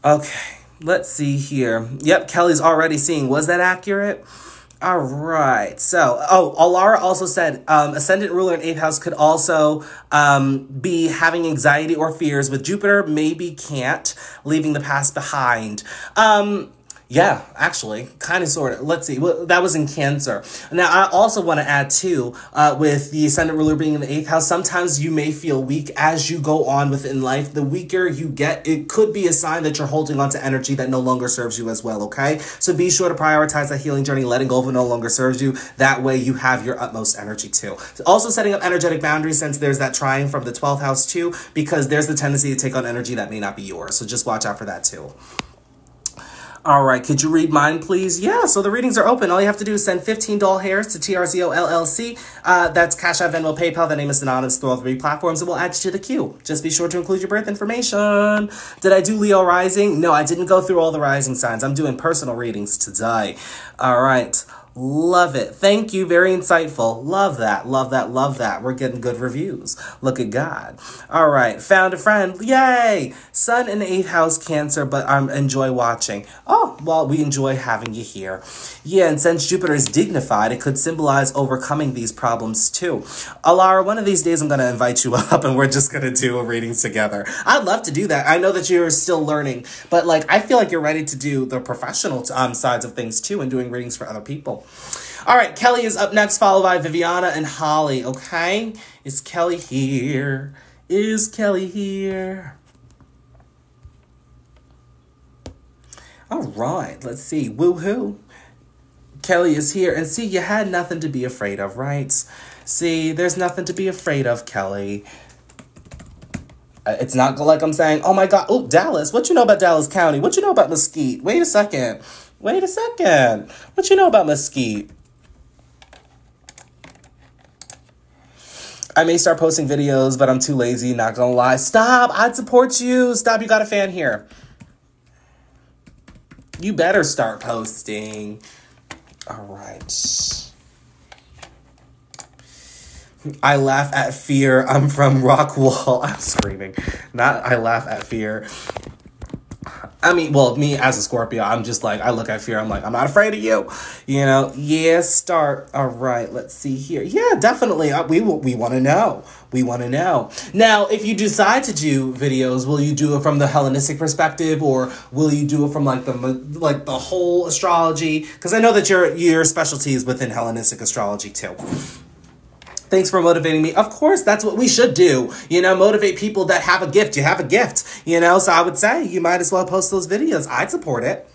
Okay, let's see here. Yep, Kelly's already seeing. Was that accurate? All right. So, Alara also said ascendant ruler in 8th house could also be having anxiety or fears with Jupiter, maybe can't, leaving the past behind. Yeah, actually, kind of, sort of. Let's see. Well, that was in Cancer. Now, I also want to add, too, with the ascendant ruler being in the 8th house, sometimes you may feel weak as you go on within life. The weaker you get, it could be a sign that you're holding on to energy that no longer serves you as well, okay? So be sure to prioritize that healing journey, letting go of what no longer serves you. That way you have your utmost energy, too. Also setting up energetic boundaries, since there's that trine from the 12th house, too, because there's the tendency to take on energy that may not be yours. So just watch out for that, too. All right, could you read mine, please? Yeah, so the readings are open. All you have to do is send 15 doll hairs to TRZO LLC. That's Cash App, Venmo, PayPal. The name is synonymous through all 3 platforms, and we'll add you to the queue. Just be sure to include your birth information. Did I do Leo rising? No, I didn't go through all the rising signs. I'm doing personal readings today. All right. Love it. Thank you. Very insightful. Love that. Love that. Love that. We're getting good reviews. Look at God. All right. Found a friend. Yay. Sun in 8th house, Cancer, but I enjoy watching. Oh, well, we enjoy having you here. Yeah, and since Jupiter is dignified, it could symbolize overcoming these problems too. Alara, one of these days I'm going to invite you up and we're just going to do a reading together. I'd love to do that. I know that you're still learning, but like, I feel like you're ready to do the professional sides of things too and doing readings for other people. All right, Kelly is up next, followed by Viviana and Holly, okay? Is Kelly here? Is Kelly here? All right, let's see. Woohoo. Kelly is here. And see, you had nothing to be afraid of, right? See, there's nothing to be afraid of, Kelly. It's not like I'm saying, oh my God, oh, Dallas. What you know about Dallas County? What you know about Mesquite? Wait a second. Wait a second. What you know about Mesquite? I may start posting videos, but I'm too lazy, not gonna lie. Stop, I'd support you. Stop, you got a fan here. You better start posting. All right. I laugh at fear. I'm from Rockwall. I'm screaming. Not I laugh at fear. I mean, well, me as a Scorpio, I'm just like, I look at fear, I'm like, I'm not afraid of you. You know, yeah, start. All right, let's see here. Yeah, definitely. We want to know. We want to know. Now, if you decide to do videos, will you do it from the Hellenistic perspective, or will you do it from like the whole astrology? Because I know that your specialty is within Hellenistic astrology too. Thanks for motivating me. Of course, that's what we should do. You know, motivate people that have a gift. You have a gift, you know, so I would say you might as well post those videos. I'd support it.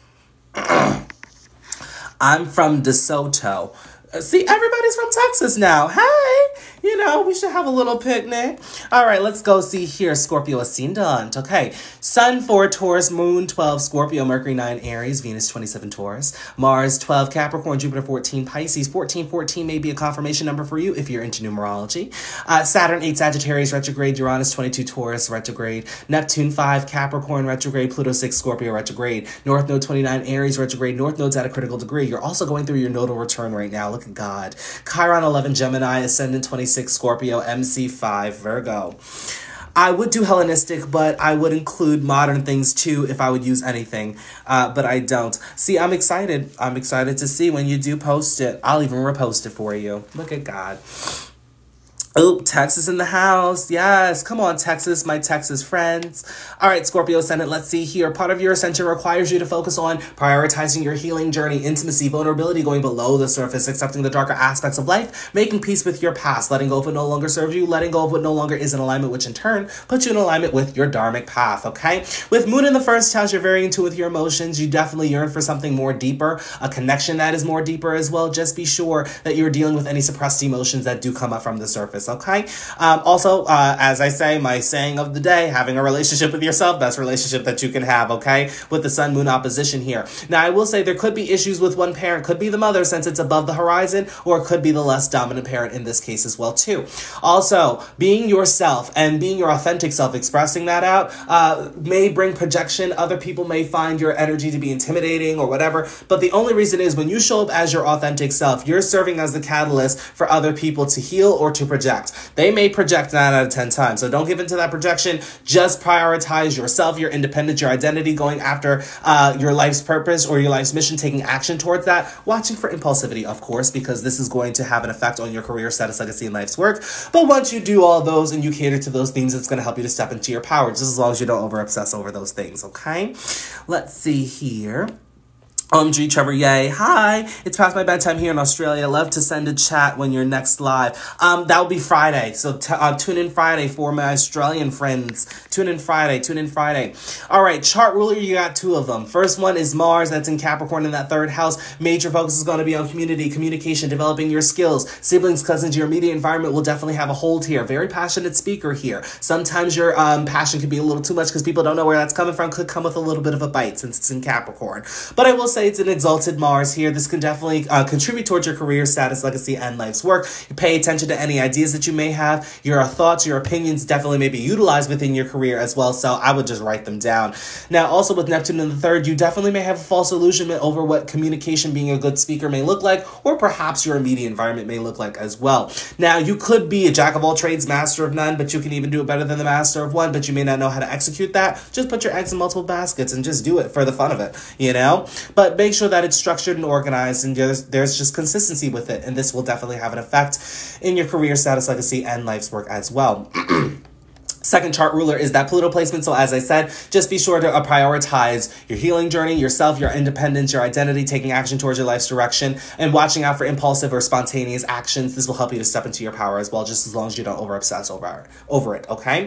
I'm from DeSoto. See, everybody's from Texas now. Hey, you know, we should have a little picnic. All right, let's go see here. Scorpio ascendant. Okay, Sun 4 Taurus, Moon 12 Scorpio, Mercury 9 Aries, Venus 27 Taurus, Mars 12 Capricorn, Jupiter 14 Pisces. 1414 may be a confirmation number for you if you're into numerology. Saturn 8 Sagittarius retrograde, Uranus 22 Taurus retrograde, Neptune 5 Capricorn retrograde, Pluto 6 Scorpio retrograde, North Node 29 Aries retrograde. North Node's at a critical degree. You're also going through your nodal return right now. Look at God. Chiron 11 Gemini, Ascendant 26 Scorpio, MC 5 Virgo. I would do Hellenistic, but I would include modern things too if I would use anything, but I don't. See, I'm excited. I'm excited to see when you do post it. I'll even repost it for you. Look at God. Oh, Texas in the house. Yes. Come on, Texas, my Texas friends. All right, Scorpio Ascendant, let's see here. Part of your ascension requires you to focus on prioritizing your healing journey, intimacy, vulnerability, going below the surface, accepting the darker aspects of life, making peace with your past, letting go of what no longer serves you, letting go of what no longer is in alignment, which in turn puts you in alignment with your dharmic path, okay? With Moon in the first house, you're very in tune with your emotions. You definitely yearn for something more deeper, a connection that is more deeper as well. Just be sure that you're dealing with any suppressed emotions that do come up from the surface. Okay. Also, as I say, my saying of the day, having a relationship with yourself, best relationship that you can have. Okay. With the sun moon opposition here. Now, I will say there could be issues with one parent, could be the mother since it's above the horizon, or it could be the less dominant parent in this case as well, too. Also, being yourself and being your authentic self, expressing that out, may bring projection. Other people may find your energy to be intimidating or whatever. But the only reason is when you show up as your authentic self, you're serving as the catalyst for other people to heal or to project. They may project 9 out of 10 times. So don't give into that projection. Just prioritize yourself, your independence, your identity, going after your life's purpose or your life's mission, taking action towards that. Watching for impulsivity, of course, because this is going to have an effect on your career, status, legacy, and life's work. But once you do all those and you cater to those things, it's going to help you to step into your power, just as long as you don't over-obsess over those things, okay? Let's see here. OMG, Trevor, yay. Hi. It's past my bedtime here in Australia. Love to send a chat when you're next live. That will be Friday. So tune in Friday for my Australian friends. Tune in Friday. All right, chart ruler, you got 2 of them. First one is Mars. That's in Capricorn in that 3rd house. Major focus is going to be on community, communication, developing your skills. Siblings, cousins, your immediate environment will definitely have a hold here. Very passionate speaker here. Sometimes your passion could be a little too much because people don't know where that's coming from. Could come with a little bit of a bite since it's in Capricorn. But I will say it's an exalted Mars here. This can definitely contribute towards your career, status, legacy, and life's work. You pay attention to any ideas that you may have. Your thoughts, your opinions definitely may be utilized within your career as well, so I would just write them down. Now, also with Neptune in the 3rd, you definitely may have a false illusion over what communication, being a good speaker, may look like, or perhaps your immediate environment may look like as well. Now, you could be a jack of all trades, master of none, but you can even do it better than the master of one, but you may not know how to execute that. Just put your eggs in multiple baskets and just do it for the fun of it, you know? But make sure that it's structured and organized and there's just consistency with it, and this will definitely have an effect in your career, status, legacy, and life's work as well. Second chart ruler is that Pluto placement. So as I said, just be sure to prioritize your healing journey, yourself, your independence, your identity, taking action towards your life's direction, and watching out for impulsive or spontaneous actions. This will help you to step into your power as well, just as long as you don't over-obsess over it, okay?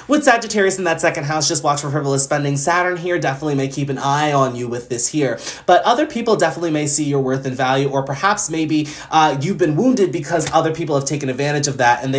With Sagittarius in that 2nd house, just watch for frivolous spending. Saturn here definitely may keep an eye on you with this here, but other people definitely may see your worth and value, or perhaps maybe you've been wounded because other people have taken advantage of that, and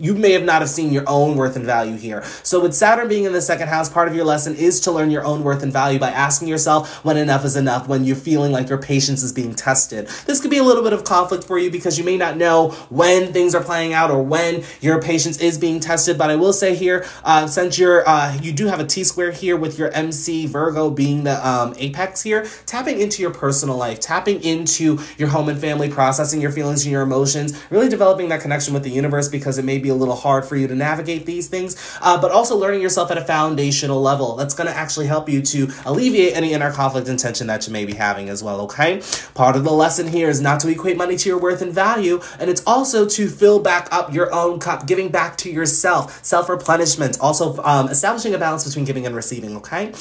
you may have not have seen your own worth and value here. So with Saturn being in the 2nd house, part of your lesson is to learn your own worth and value by asking yourself when enough is enough, when you're feeling like your patience is being tested. This could be a little bit of conflict for you because you may not know when things are playing out or when your patience is being tested. But I will say here, since you do have a T-square here with your MC Virgo being the apex here, tapping into your personal life, tapping into your home and family, processing your feelings and your emotions, really developing that connection with the universe, because it may be a little hard for you to navigate these things. But also learning yourself at a foundational level. That's going to actually help you to alleviate any inner conflict and tension that you may be having as well, okay? Part of the lesson here is not to equate money to your worth and value, and it's also to fill back up your own cup, giving back to yourself, self-replenishment, also establishing a balance between giving and receiving, okay?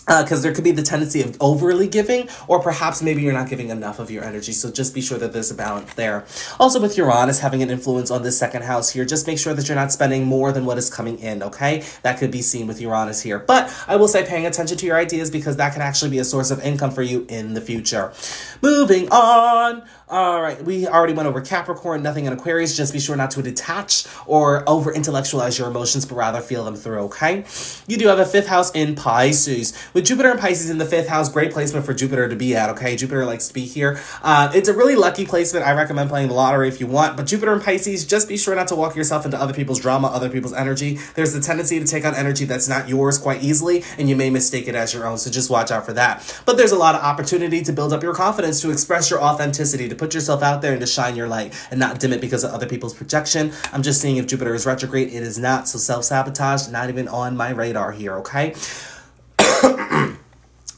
Because there could be the tendency of overly giving, or perhaps maybe you're not giving enough of your energy. So just be sure that there's a balance there. Also with Uranus having an influence on this 2nd house here, just make sure that you're not spending more than what is coming in, okay? That could be seen with Uranus here. But I will say paying attention to your ideas, because that can actually be a source of income for you in the future. Moving on. All right, we already went over Capricorn, nothing in Aquarius. Just be sure not to detach or over-intellectualize your emotions, but rather feel them through, okay? You do have a 5th house in Pisces. With Jupiter and Pisces in the 5th house, great placement for Jupiter to be at, okay? Jupiter likes to be here. It's a really lucky placement. I recommend playing the lottery if you want, but Jupiter and Pisces, just be sure not to walk yourself into other people's drama, other people's energy. There's the tendency to take on energy that's not yours quite easily, and you may mistake it as your own, so just watch out for that. But there's a lot of opportunity to build up your confidence, to express your authenticity, to put yourself out there and to shine your light and not dim it because of other people's projection. I'm just seeing if Jupiter is retrograde. It is not, so self-sabotage, not even on my radar here, okay?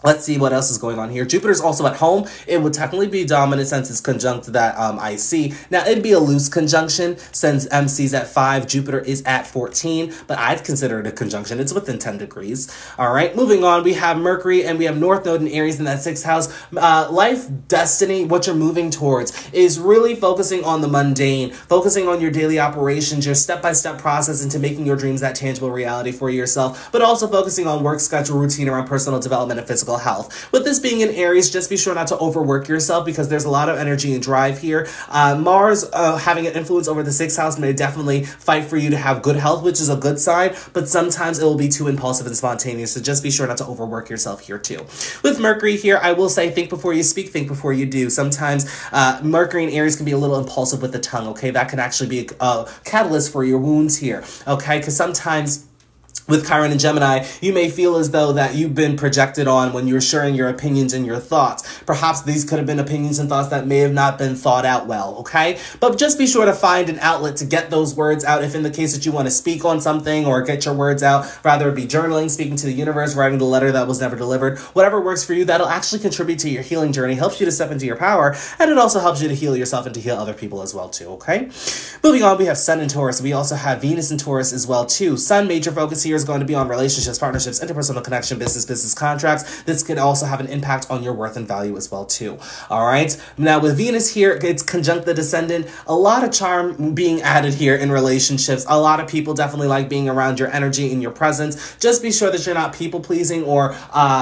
Let's see what else is going on here. Jupiter's also at home. It would technically be dominant since it's conjunct to that IC. Now, it'd be a loose conjunction since MC's at 5, Jupiter is at 14, but I'd consider it a conjunction. It's within 10 degrees. All right, moving on, we have Mercury and we have North Node in Aries in that 6th house. Life, destiny, what you're moving towards is really focusing on the mundane, focusing on your daily operations, your step-by-step process into making your dreams that tangible reality for yourself, but also focusing on work schedule, routine around personal development and physical health. With this being in Aries, just be sure not to overwork yourself because there's a lot of energy and drive here. Mars having an influence over the 6th house may definitely fight for you to have good health, which is a good sign, but sometimes it will be too impulsive and spontaneous, so just be sure not to overwork yourself here too. With Mercury here, I will say think before you speak, think before you do. Sometimes Mercury in Aries can be a little impulsive with the tongue, okay? That can actually be a catalyst for your wounds here, okay? Because sometimes with Chiron and Gemini, you may feel as though that you've been projected on when you're sharing your opinions and your thoughts. Perhaps these could have been opinions and thoughts that may have not been thought out well, okay? But just be sure to find an outlet to get those words out if in the case that you want to speak on something or get your words out, rather it be journaling, speaking to the universe, writing the letter that was never delivered, whatever works for you, that'll actually contribute to your healing journey, helps you to step into your power, and it also helps you to heal yourself and to heal other people as well too, okay? Moving on, we have Sun in Taurus. We also have Venus in Taurus as well too. Sun, major focus here is going to be on relationships, partnerships, interpersonal connection, business contracts. This can also have an impact on your worth and value as well too. All right. Now with Venus here, it's conjunct the descendant. A lot of charm being added here in relationships. A lot of people definitely like being around your energy and your presence. Just be sure that you're not people pleasing or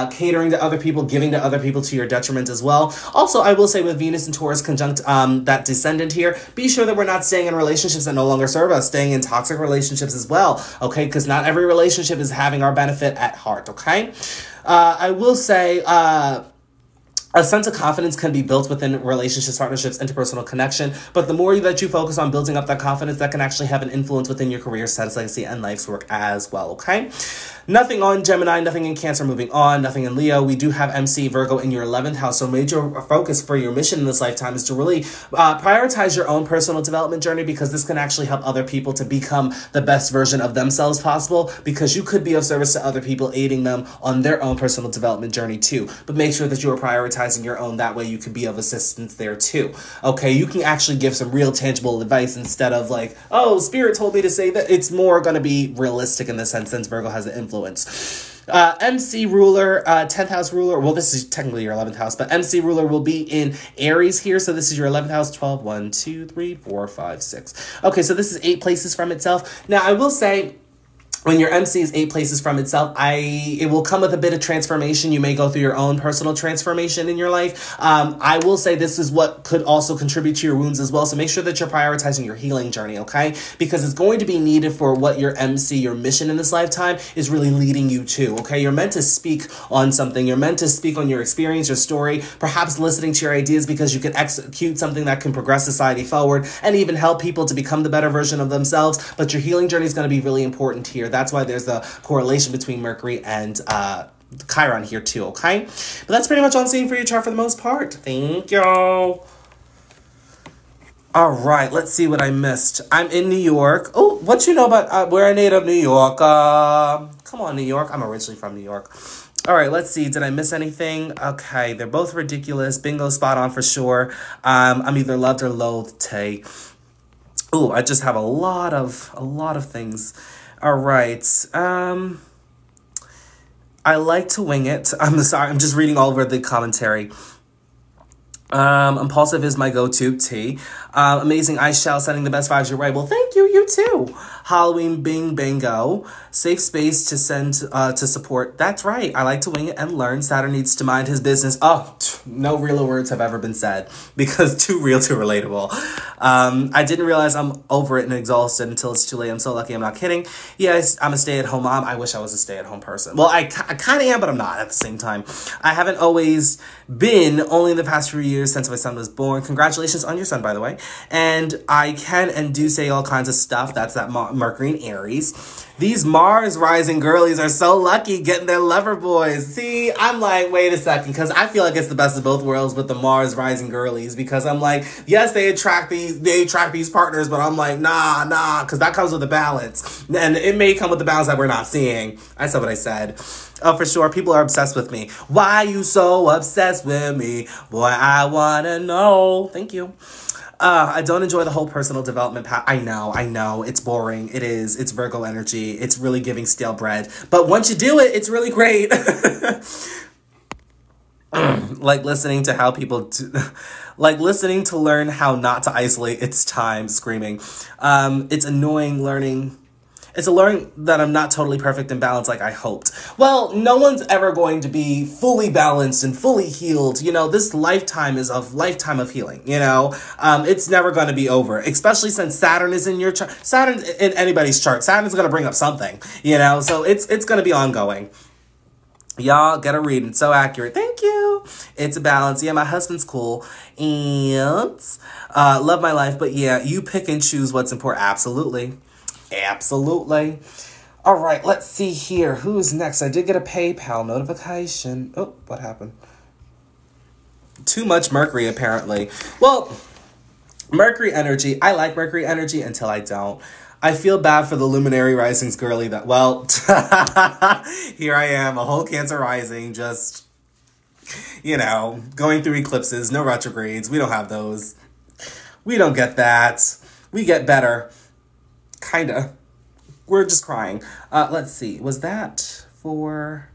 catering to other people, giving to other people to your detriment as well. Also, I will say with Venus and Taurus conjunct that descendant here, be sure that we're not staying in relationships that no longer serve us, staying in toxic relationships as well. Okay. Because not every relationship is having our benefit at heart, okay? I will say a sense of confidence can be built within relationships, partnerships, interpersonal connection, but the more that you focus on building up that confidence, that can actually have an influence within your career, status, legacy, and life's work as well, okay? Nothing on Gemini, nothing in Cancer, moving on, nothing in Leo. We do have MC Virgo in your 11th house, so major focus for your mission in this lifetime is to really prioritize your own personal development journey, because this can actually help other people to become the best version of themselves possible, because you could be of service to other people, aiding them on their own personal development journey too. But make sure that you are prioritizing your own, that way you can be of assistance there too. Okay, you can actually give some real tangible advice instead of like, oh, Spirit told me to say that. It's more going to be realistic in the sense, since Virgo has an influence. MC ruler, 10th house ruler, well, this is technically your 11th house, but MC ruler will be in Aries here, so this is your 11th house, 12, 1, 2, 3, 4, 5, 6. Okay, so this is 8 places from itself. Now, I will say, when your MC is 8 places from itself, it will come with a bit of transformation. You may go through your own personal transformation in your life. I will say this is what could also contribute to your wounds as well. So make sure that you're prioritizing your healing journey, okay? Because it's going to be needed for what your MC, your mission in this lifetime, is really leading you to, okay? You're meant to speak on something. You're meant to speak on your experience, your story, perhaps listening to your ideas, because you can execute something that can progress society forward and even help people to become the better version of themselves. But your healing journey is going to be really important here. That's why there's the correlation between Mercury and Chiron here too, okay? But that's pretty much all I'm seeing for your chart for the most part. Thank you. All right, let's see what I missed. I'm in New York. Oh, what you know about, we're a native New York. Come on, New York. I'm originally from New York. All right, let's see. Did I miss anything? Okay, they're both ridiculous. Bingo, spot on for sure. I'm either loved or loathed. Oh, I just have a lot of things. All right. I like to wing it. I'm sorry. I'm just reading all over the commentary. Impulsive is my go-to. T. Amazing ice shell, sending the best vibes your way. Well, thank you. You too. Halloween bing bango. Safe space to send to support. That's right. I like to wing it and learn. Saturn needs to mind his business. Oh, no realer words have ever been said, because too real, too relatable. I didn't realize I'm over it and exhausted until it's too late. I'm so lucky. I'm not kidding. Yes, I'm a stay-at-home mom. I wish I was a stay-at-home person. Well, I kind of am, but I'm not at the same time. I haven't always been, only in the past few years since my son was born. Congratulations on your son, by the way. And I can and do say all kinds of stuff. That's that Mercury in Aries. These Mars rising girlies are so lucky getting their lover boys. See, I'm like, wait a second, because I feel like it's the best of both worlds with the Mars rising girlies, because I'm like, yes, they attract these partners, but I'm like, nah, because that comes with a balance. And it may come with the balance that we're not seeing. I said what I said. Oh, for sure, people are obsessed with me. Why you so obsessed with me? Boy, I wanna know. Thank you. I don't enjoy the whole personal development path. I know. It's boring. It is. It's Virgo energy. It's really giving stale bread. But once you do it, it's really great. Like listening to how people... like listening to learn how not to isolate. It's time. Screaming. It's annoying learning... It's a learning that I'm not totally perfect and balanced like I hoped. Well, no one's ever going to be fully balanced and fully healed. You know, this lifetime is a lifetime of healing, you know? It's never going to be over, especially since Saturn is in your chart. Saturn in anybody's chart. Saturn's going to bring up something, you know? So it's going to be ongoing. Y'all get a reading. So accurate. Thank you. It's a balance. Yeah, my husband's cool. And love my life. But yeah, you pick and choose what's important. Absolutely. Absolutely. All right, let's see here. Who's next? I did get a PayPal notification. Oh, what happened? Too much Mercury, apparently. Well, Mercury energy. I like Mercury energy until I don't. I feel bad for the luminary risings girly that, well, here I am, a whole Cancer rising, just, you know, going through eclipses, no retrogrades. We don't have those. We don't get that. We get better. Kinda. We're just crying. Let's see. Was that for...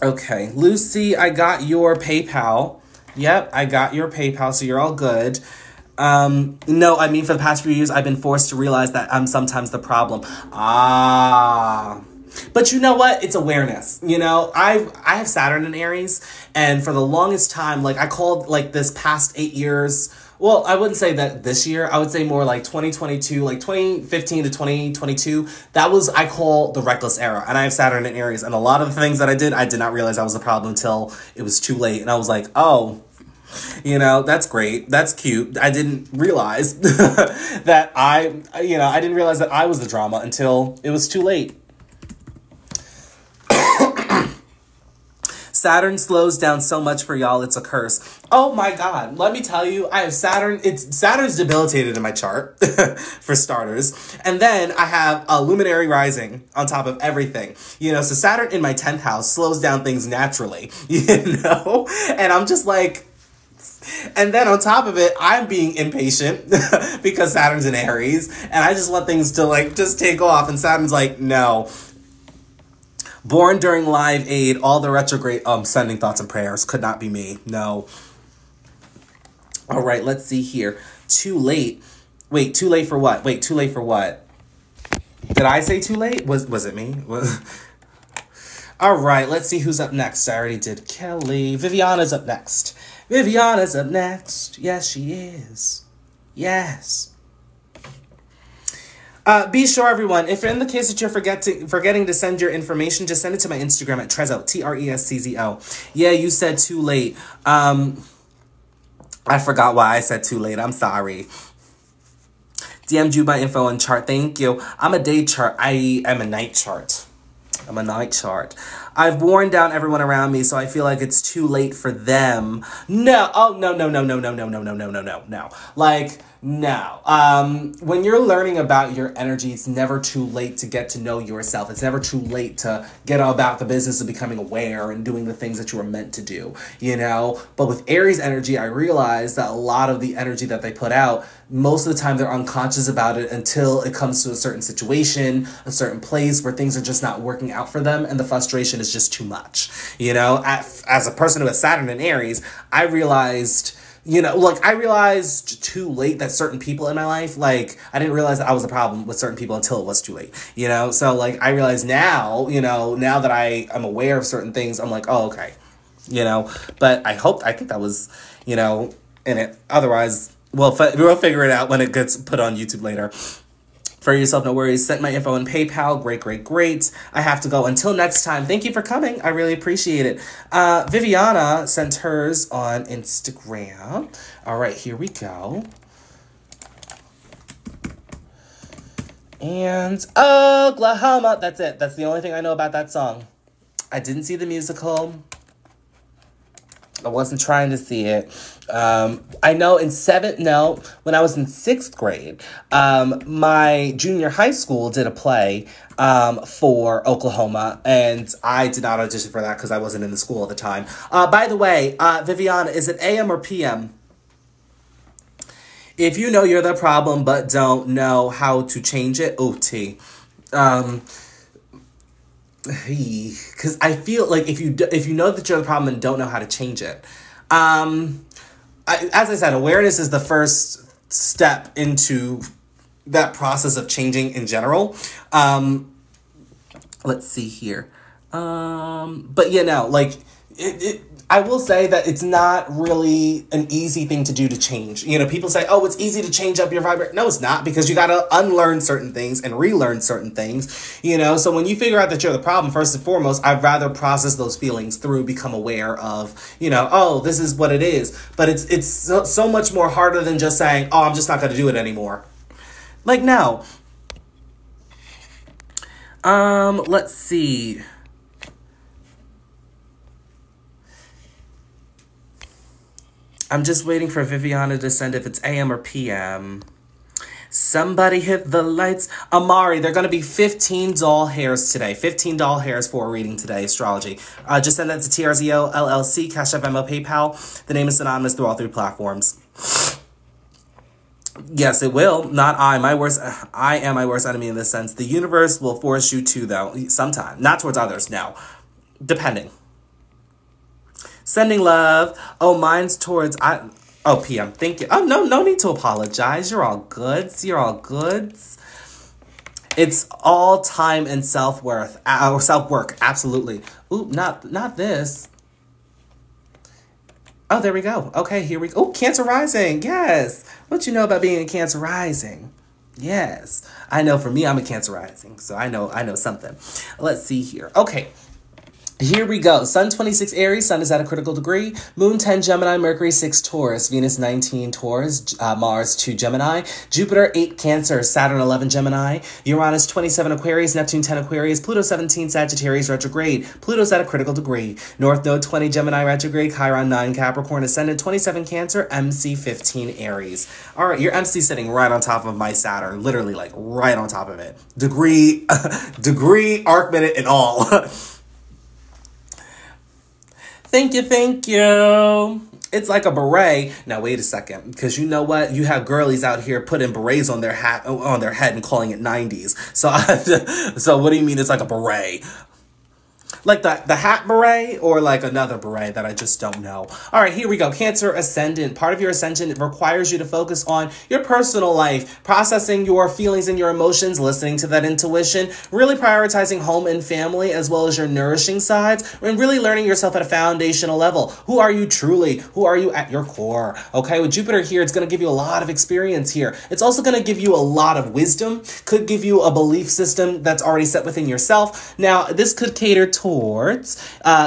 Okay. Lucy, I got your PayPal. Yep, I got your PayPal, so you're all good. No, I mean, for the past few years, I've been forced to realize that I'm sometimes the problem. But you know what? It's awareness. You know, I have Saturn in Aries, and for the longest time, like, I called, like, this past 8 years... Well, I wouldn't say that this year. I would say more like 2022, like 2015 to 2022. That was, I call the reckless era. And I have Saturn in Aries. And a lot of the things that I did not realize that was a problem until it was too late. And I was like, oh, you know, that's great. That's cute. I didn't realize that I didn't realize that I was the drama until it was too late. Saturn slows down so much for y'all, it's a curse. Oh my God, let me tell you, I have Saturn. Saturn's debilitated in my chart, for starters. And then I have a luminary rising on top of everything. You know, so Saturn in my 10th house slows down things naturally, you know? And I'm just like... And then on top of it, I'm being impatient because Saturn's in Aries. And I just want things to, like, just take off. And Saturn's like, no. Born during Live Aid, all the retrograde, sending thoughts and prayers. Could not be me. No. All right, let's see here. Too late. Wait, too late for what? Wait, too late for what? Did I say too late? Was it me? All right, let's see who's up next. I already did Kelly. Viviana's up next. Viviana's up next. Yes, she is. Yes. Be sure, everyone, if in the case that you're forgetting to send your information, just send it to my Instagram at TRZO, TRESCZO. Yeah, you said too late. I forgot why I said too late. I'm sorry. DM'd you my info and chart. Thank you. I'm a day chart. I am a night chart. I'm a night chart. I've worn down everyone around me, so I feel like it's too late for them. No. Oh, no. Like, no. When you're learning about your energy, it's never too late to get to know yourself. It's never too late to get about the business of becoming aware and doing the things that you were meant to do, you know? But with Aries energy, I realized that a lot of the energy that they put out, most of the time they're unconscious about it until it comes to a certain situation, a certain place where things are just not working out for them, and the frustration is just too much, you know? As a person who has Saturn in Aries, I realized... You know, like, I realized too late that certain people in my life, like, I didn't realize that I was a problem with certain people until it was too late, you know? So, like, I realize now, you know, now that I am aware of certain things, I'm like, oh, okay, you know? But I think that was, you know, in it. Otherwise, we'll figure it out when it gets put on YouTube later. For yourself, no worries. Sent my info on PayPal. Great. I have to go. Until next time, thank you for coming. I really appreciate it. Viviana sent hers on Instagram. All right, here we go. And Oklahoma. That's it. That's the only thing I know about that song. I didn't see the musical. I wasn't trying to see it. I know when I was in 6th grade, my junior high school did a play for Oklahoma, and I did not audition for that because I wasn't in the school at the time. By the way, Viviana, is it AM or PM? If you know you're the problem but don't know how to change it, OT. Because I feel like if you know that you're the problem and don't know how to change it, as I said, awareness is the first step into that process of changing in general. Let's see here. But I will say that it's not really an easy thing to do to change. People say, oh, it's easy to change up your vibration. No, it's not, because you got to unlearn certain things and relearn certain things, So when you figure out that you're the problem, first and foremost, I'd rather process those feelings through, become aware of, oh, this is what it is. But it's so much more harder than just saying, oh, I'm just not going to do it anymore. No. Let's see. I'm just waiting for Viviana to send if it's AM or PM. Somebody hit the lights. Amari, they're going to be 15 doll hairs today. 15 doll hairs for a reading today, astrology. Just send that to TRZO, LLC, Cash App, Venmo, PayPal. The name is synonymous through all 3 platforms. Yes, it will. Not I. I am my worst enemy in this sense. The universe will force you to, though, sometime. Not towards others, no. Depending. Sending love. Oh, mine's towards... PM. Thank you. Oh, no need to apologize. You're all goods. It's all time and self-worth. Or self-work. Absolutely. Ooh, not this. Oh, there we go. Okay, here we go. Oh, Cancer rising. Yes. What you know about being a Cancer rising? Yes. I know for me, I'm a Cancer rising. So I know something. Let's see here. Okay. Here we go. Sun 26 Aries. Sun is at a critical degree. Moon 10 Gemini. Mercury 6 Taurus. Venus 19 Taurus. Mars 2 Gemini. Jupiter 8 Cancer. Saturn 11 Gemini. Uranus 27 Aquarius. Neptune 10 Aquarius. Pluto 17 Sagittarius retrograde. Pluto's at a critical degree. North Node 20 Gemini retrograde. Chiron 9 Capricorn. Ascendant 27 Cancer. MC 15 Aries. All right, your MC sitting right on top of my Saturn. Literally, right on top of it. Degree, arc minute, and all. Thank you. It's like a beret. Now, wait a second, because you know what? You have girlies out here putting berets on their head and calling it 90s. So what do you mean it's like a beret? Like the hat beret, or like another beret that I just don't know. All right, here we go. Cancer ascendant. Part of your ascension requires you to focus on your personal life, processing your feelings and your emotions, listening to that intuition, really prioritizing home and family, as well as your nourishing sides, and really learning yourself at a foundational level. Who are you truly? Who are you at your core? Okay, with Jupiter here, it's going to give you a lot of experience here. It's also going to give you a lot of wisdom, could give you a belief system that's already set within yourself. Now, this could cater towards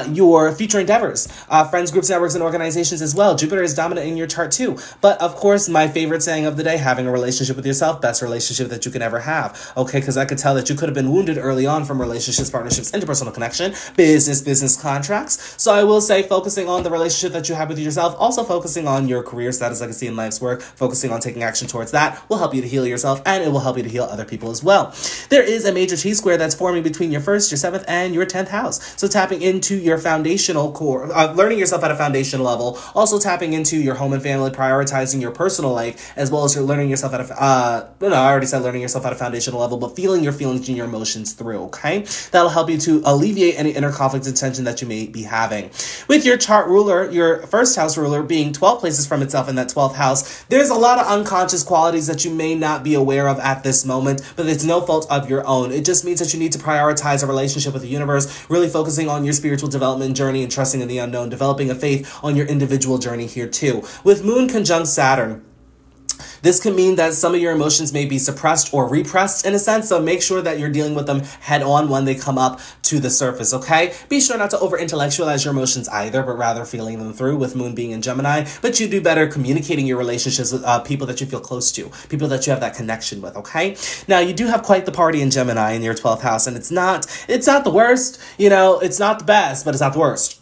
your future endeavors, friends, groups, networks, and organizations as well. Jupiter is dominant in your chart too. But of course, my favorite saying of the day, having a relationship with yourself, best relationship that you can ever have. Okay, because I could tell that you could have been wounded early on from relationships, partnerships, interpersonal connection, business contracts. So I will say focusing on the relationship that you have with yourself, also focusing on your career status, legacy, and life's work, focusing on taking action towards that will help you to heal yourself, and it will help you to heal other people as well. There is a major T-square that's forming between your 1st, your 7th, and your 10th house. So tapping into your foundational core, learning yourself at a foundational level, also tapping into your home and family, prioritizing your personal life, as well as you're learning yourself at I already said learning yourself at a foundational level, but feeling your feelings and your emotions through, okay? That'll help you to alleviate any inner conflict and tension that you may be having. With your chart ruler, your 1st house ruler being 12 places from itself in that 12th house, there's a lot of unconscious qualities that you may not be aware of at this moment, but it's no fault of your own. It just means that you need to prioritize a relationship with the universe, really focusing on your spiritual development journey and trusting in the unknown, developing a faith on your individual journey here too. With Moon conjunct Saturn, This could mean that some of your emotions may be suppressed or repressed in a sense, so make sure that you're dealing with them head on when they come up to the surface, okay? Be sure not to over-intellectualize your emotions either, but rather feeling them through, with Moon being in Gemini. But you do better communicating your relationships with people that you feel close to, people that you have that connection with, okay? Now, you do have quite the party in Gemini in your 12th house, and it's not the worst, it's not the best, but it's not the worst.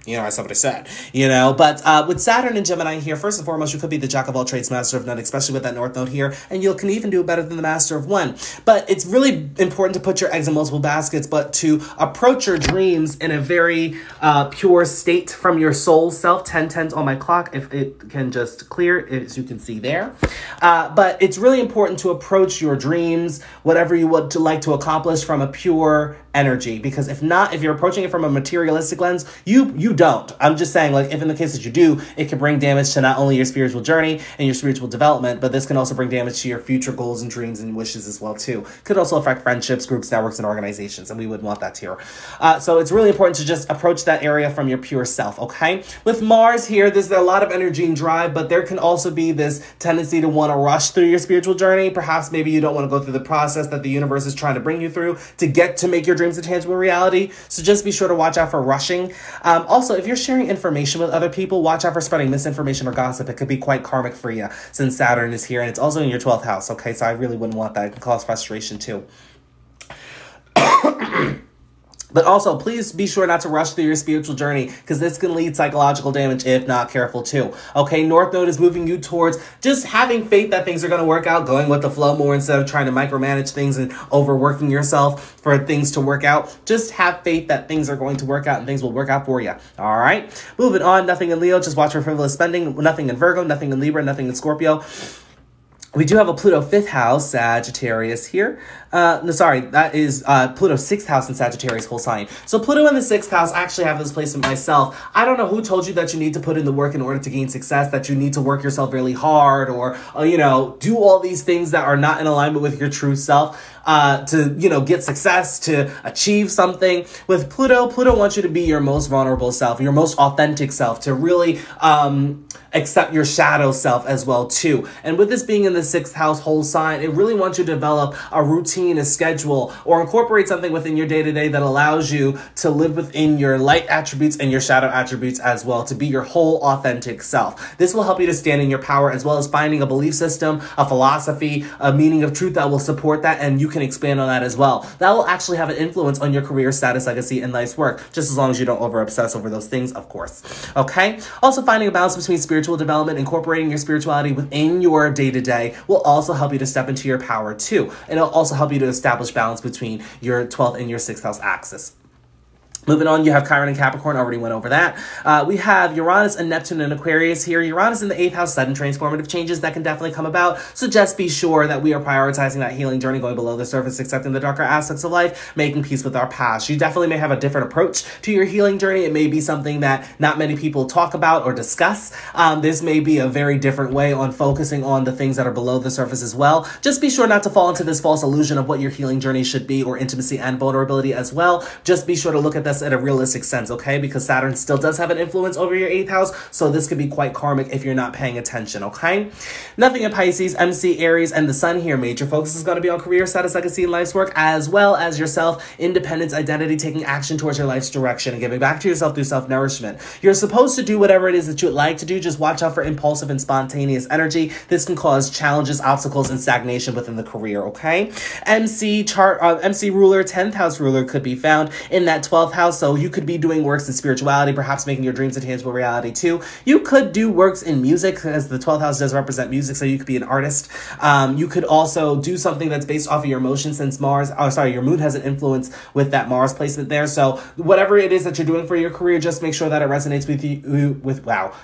As somebody said, but with Saturn and Gemini here, first and foremost, you could be the jack of all trades, master of none, especially with that North Node here, and you can even do it better than the master of one. But it's really important to put your eggs in multiple baskets, but to approach your dreams in a very pure state from your soul self. 10:10's on my clock, if it can just clear, as you can see there. But it's really important to approach your dreams, whatever you would like to accomplish, from a pure energy, because if you're approaching it from a materialistic lens, you don't. I'm just saying, if in the case that you do, it can bring damage to not only your spiritual journey and your spiritual development, but this can also bring damage to your future goals and dreams and wishes as well too. Could also affect friendships, groups, networks, and organizations, and we wouldn't want that here. So it's really important to just approach that area from your pure self, okay? With Mars here, there's a lot of energy and drive, but there can also be this tendency to want to rush through your spiritual journey. Perhaps maybe you don't want to go through the process that the universe is trying to bring you through to make your dreams a tangible reality. So just be sure to watch out for rushing. Also, if you're sharing information with other people, watch out for spreading misinformation or gossip. It could be quite karmic for you since Saturn is here, and it's also in your 12th house, okay? So I really wouldn't want that. It can cause frustration too. But also, please be sure not to rush through your spiritual journey, because this can lead psychological damage if not careful too. Okay, North Node is moving you towards just having faith that things are going to work out, going with the flow more instead of trying to micromanage things and overworking yourself for things to work out. Just have faith that things are going to work out and things will work out for you. All right, moving on. Nothing in Leo. Just watch for frivolous spending. Nothing in Virgo. Nothing in Libra. Nothing in Scorpio. We do have a Pluto 5th house, Sagittarius here. That is Pluto 6th house in Sagittarius, whole sign. So Pluto in the 6th house, I actually have this placement myself. I don't know who told you that you need to put in the work in order to gain success, that you need to work yourself really hard, or, do all these things that are not in alignment with your true self to, get success, to achieve something. With Pluto wants you to be your most vulnerable self, your most authentic self, to really accept your shadow self as well too. And with this being in the 6th house whole sign, it really wants you to develop a routine, a schedule, or incorporate something within your day-to-day that allows you to live within your light attributes and your shadow attributes as well, to be your whole authentic self. This will help you to stand in your power, as well as finding a belief system, a philosophy, a meaning of truth that will support that, and you can expand on that as well. That will actually have an influence on your career, status, legacy, and life's work, just as long as you don't over-obsess over those things, of course. Okay? Also, finding a balance between spiritual development, incorporating your spirituality within your day-to-day will also help you to step into your power too. And it'll also help you to establish balance between your 12th and your 6th house axis. Moving on, you have Chiron and Capricorn, already went over that. We have Uranus and Neptune and Aquarius here. Uranus in the 8th house, sudden transformative changes that can definitely come about. So just be sure that we are prioritizing that healing journey, going below the surface, accepting the darker aspects of life, making peace with our past. You definitely may have a different approach to your healing journey. It may be something that not many people talk about or discuss. This may be a very different way on focusing on the things that are below the surface as well. Just be sure not to fall into this false illusion of what your healing journey should be, or intimacy and vulnerability as well. Just be sure to look at this in a realistic sense, okay? Because Saturn still does have an influence over your 8th house, so this could be quite karmic if you're not paying attention, okay? Nothing in Pisces, MC, Aries, and the Sun here. Major focus is going to be on career, status, legacy, and life's work, as well as yourself, independence, identity, taking action towards your life's direction, and giving back to yourself through self-nourishment. You're supposed to do whatever it is that you would like to do. Just watch out for impulsive and spontaneous energy. This can cause challenges, obstacles, and stagnation within the career, okay? MC ruler, 10th house ruler could be found in that 12th house, so you could be doing works in spirituality, perhaps making your dreams a tangible reality too. You could do works in music, as the 12th house does represent music, so you could be an artist. You could also do something that's based off of your emotions, since your moon has an influence with that Mars placement there. So whatever it is that you're doing for your career, just make sure that it resonates with you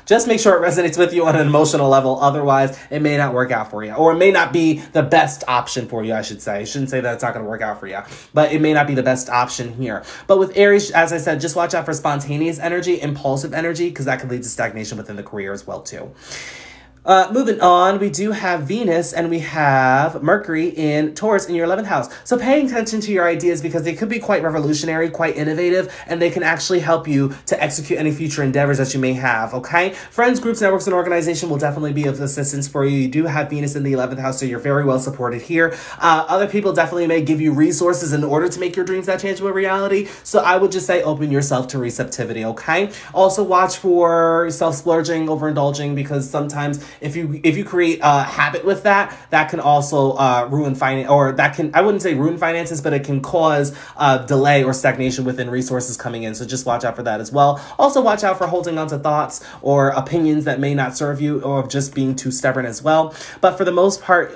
just make sure it resonates with you on an emotional level. Otherwise, it may not work out for you, or it may not be the best option for you, I should say. I shouldn't say that it's not going to work out for you, but it may not be the best option here. But with Aries, as I said, just watch out for spontaneous energy, impulsive energy, because that could lead to stagnation within the career as well too. Moving on, we do have Venus and we have Mercury in Taurus in your 11th house. So paying attention to your ideas because they could be quite revolutionary, quite innovative, and they can actually help you to execute any future endeavors that you may have, okay? Friends, groups, networks, and organization will definitely be of assistance for you. You do have Venus in the 11th house, so you're very well supported here. Other people definitely may give you resources in order to make your dreams that tangible reality. So I would just say open yourself to receptivity, okay? Also watch for self-splurging, overindulging, because sometimes if you create a habit with that, that can also ruin finance, or that can, I wouldn't say ruin finances, but it can cause delay or stagnation within resources coming in. So just watch out for that as well. Also watch out for holding on to thoughts or opinions that may not serve you, or just being too stubborn as well. But for the most part,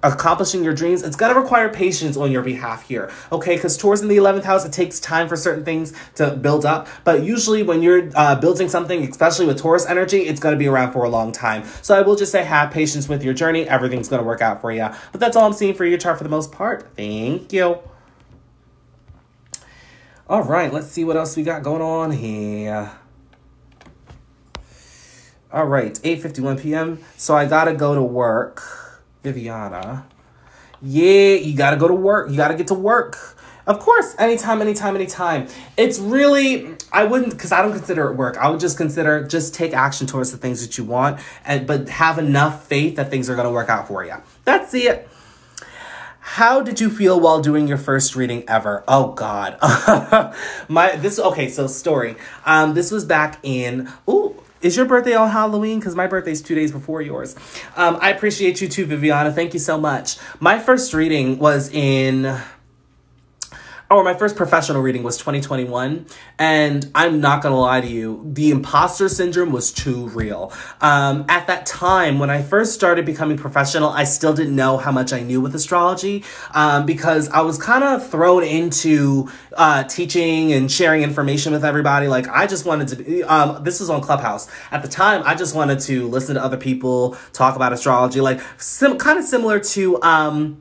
accomplishing your dreams, it's going to require patience on your behalf here, okay? Because Taurus in the 11th house, it takes time for certain things to build up. But usually when you're building something, especially with Taurus energy, it's going to be around for a long time. So I will just say have patience with your journey. Everything's going to work out for you. But that's all I'm seeing for your chart for the most part. Thank you. All right, let's see what else we got going on here. All right, 8:51 p.m. So I got to go to work. Viviana. Yeah, you got to go to work. You got to get to work. Of course, anytime. It's really, I wouldn't, because I don't consider it work. I would just consider, just take action towards the things that you want, but have enough faith that things are going to work out for you. That's it. How did you feel while doing your first reading ever? Oh, God. So story. This was back in, is your birthday on Halloween? Because my birthday's 2 days before yours. I appreciate you too, Viviana. Thank you so much. My first reading was my first professional reading was 2021. And I'm not going to lie to you, the imposter syndrome was too real. At that time, when I first started becoming professional, I still didn't know how much I knew with astrology, because I was kind of thrown into teaching and sharing information with everybody. Like, I just wanted to be, this was on Clubhouse. At the time, I just wanted to listen to other people talk about astrology, like kind of similar to,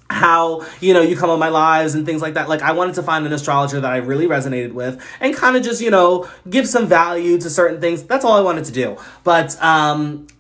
how, you come on my lives and things like that. Like, I wanted to find an astrologer that I really resonated with and kind of just, give some value to certain things. That's all I wanted to do. But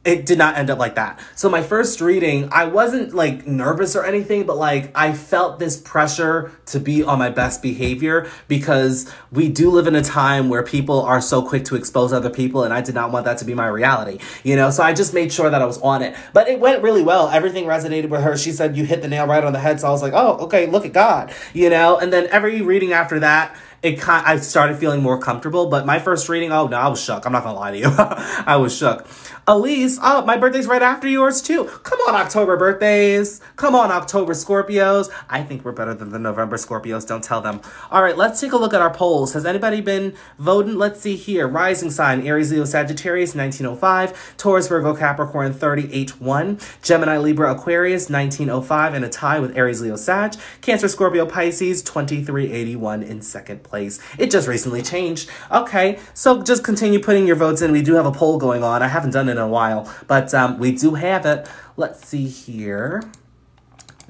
it did not end up like that. So my first reading, I wasn't like nervous or anything, but like I felt this pressure to be on my best behavior, because we do live in a time where people are so quick to expose other people, and I did not want that to be my reality, So I just made sure that I was on it. But it went really well. Everything resonated with her. She said, you hit the nail right on the head. So I was like, oh, okay, look at God, And then every reading after that, I started feeling more comfortable. But my first reading, oh no, I was shook. I'm not gonna lie to you. I was shook. Elise, my birthday's right after yours too. Come on, October birthdays. Come on, October Scorpios. I think we're better than the November Scorpios. Don't tell them. All right, let's take a look at our polls. Has anybody been voting? Let's see here. Rising sign, Aries, Leo, Sagittarius, 1905. Taurus, Virgo, Capricorn, 38-1. Gemini, Libra, Aquarius, 1905. And a tie with Aries, Leo, Sag. Cancer, Scorpio, Pisces, 2381 in second place. It just recently changed. Okay, so just continue putting your votes in. We do have a poll going on. I haven't done it in a while, but we do have it. Let's see here.